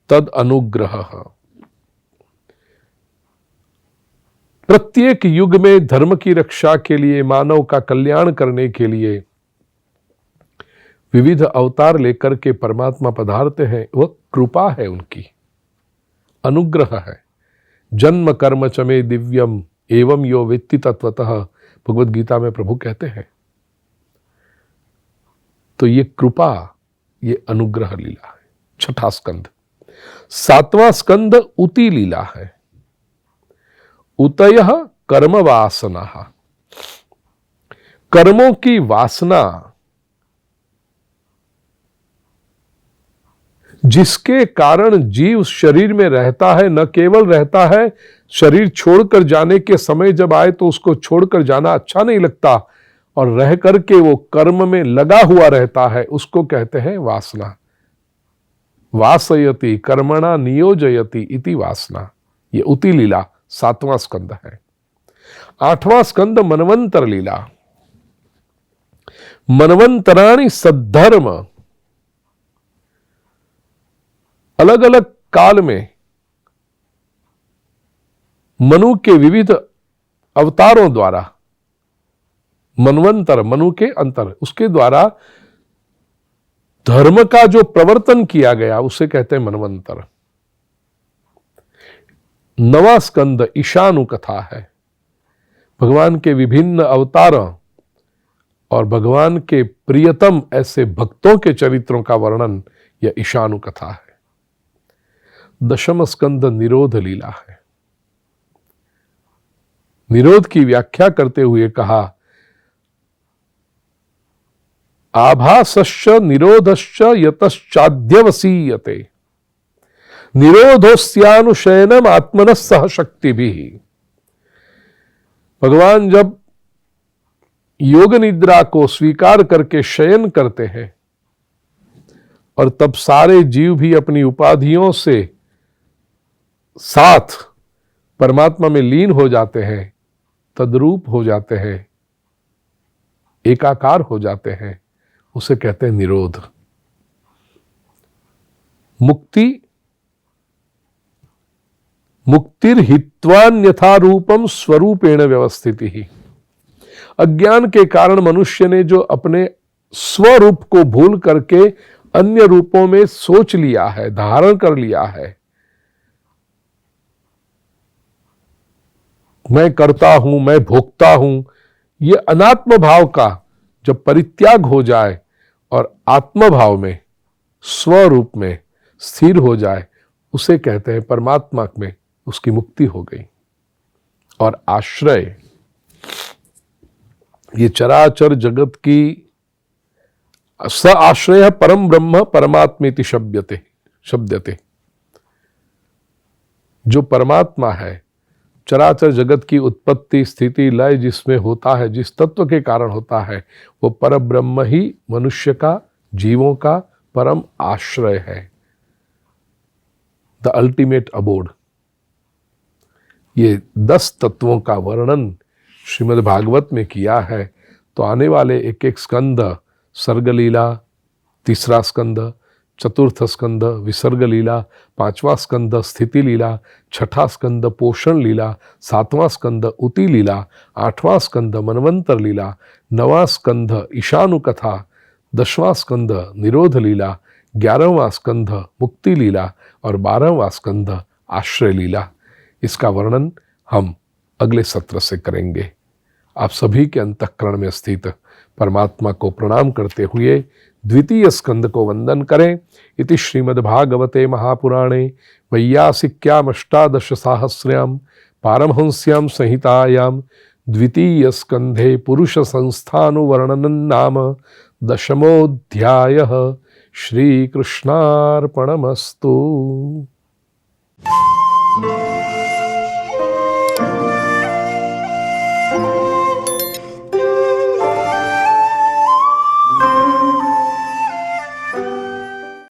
तद अनुग्रह। प्रत्येक युग में धर्म की रक्षा के लिए, मानव का कल्याण करने के लिए विविध अवतार लेकर के परमात्मा पधारते हैं। वह कृपा है, उनकी अनुग्रह है। जन्म कर्म च मे दिव्यम एवं यो वेत्ति तत्वतः, भगवद गीता में प्रभु कहते हैं। तो ये कृपा, ये अनुग्रह लीला है। 6ठा स्कंद। 7वां स्कंद उति लीला है। उतयः कर्म वासना। कर्मों की वासना, जिसके कारण जीव शरीर में रहता है, न केवल रहता है, शरीर छोड़कर जाने के समय जब आए तो उसको छोड़कर जाना अच्छा नहीं लगता, और रह करके वो कर्म में लगा हुआ रहता है, उसको कहते हैं वासना। वासयति कर्मणा नियोजयति इति वासना। ये उति लीला 7वां स्कंद है। 8वां स्कंद मनवंतर लीला। मनवंतराणि सद्धर्म। अलग अलग काल में मनु के विविध अवतारों द्वारा, मनवंतर मनु के अंतर, उसके द्वारा धर्म का जो प्रवर्तन किया गया उसे कहते हैं मनवंतर। 9वां स्कंद ईशानु कथा है। भगवान के विभिन्न अवतारों और भगवान के प्रियतम ऐसे भक्तों के चरित्रों का वर्णन यह ईशानु कथा है। 10वां स्कंद निरोध लीला है। निरोध की व्याख्या करते हुए कहा, आभासश्च निरोधश्च यतश्चाद्यवसीयते निरोधोस्यानुशयनम आत्मनः सह शक्तिभिः। भगवान जब योग निद्रा को स्वीकार करके शयन करते हैं और तब सारे जीव भी अपनी उपाधियों से साथ परमात्मा में लीन हो जाते हैं, तद्रूप हो जाते हैं, एकाकार हो जाते हैं, उसे कहते हैं निरोध। मुक्तिर्हित्वान्यथा रूपम स्वरूपेण व्यवस्थिति ही। अज्ञान के कारण मनुष्य ने जो अपने स्वरूप को भूल करके अन्य रूपों में सोच लिया है, धारण कर लिया है, मैं करता हूं, मैं भोगता हूं, ये अनात्म भाव का जब परित्याग हो जाए और आत्म भाव में, स्वरूप में स्थिर हो जाए, उसे कहते हैं परमात्मा में उसकी मुक्ति हो गई। और आश्रय, ये चराचर जगत की स आश्रय परम ब्रह्म परमात्मेति शब्दते। जो परमात्मा है, चराचर जगत की उत्पत्ति स्थिति लय जिसमें होता है, जिस तत्व के कारण होता है, वो पर ब्रह्म ही मनुष्य का, जीवों का परम आश्रय है, द अल्टीमेट अबोर्ड। ये 10 तत्वों का वर्णन श्रीमद् भागवत में किया है। तो आने वाले एक एक स्कंद, सर्ग लीला 3रा स्कंद, 4th स्कंद विसर्ग लीला, 5वां स्कंद स्थिति लीला, 6ठा स्कंद पोषण लीला, 7वां स्कंद उति लीला, 8वां स्कंद मनवंतर लीला, 9वां स्कंद ईशानुकथा, 10वां स्कंद निरोध लीला, 11वां स्कंद मुक्ति लीला और 12वां स्कंद आश्रय लीला। इसका वर्णन हम अगले सत्र से करेंगे। आप सभी के अंतःकरण में स्थित परमात्मा को प्रणाम करते हुए द्वितीय स्कंद को वंदन करें। इति श्रीमद्भागवते महापुराणे वैयासिक्याम 18 साहस्र्याम पारमहंस्याम संहितायां द्वितीय स्कंधे पुरुष संस्थानुवर्णनं नाम 10मोऽध्यायः। श्रीकृष्णार्पणमस्तु।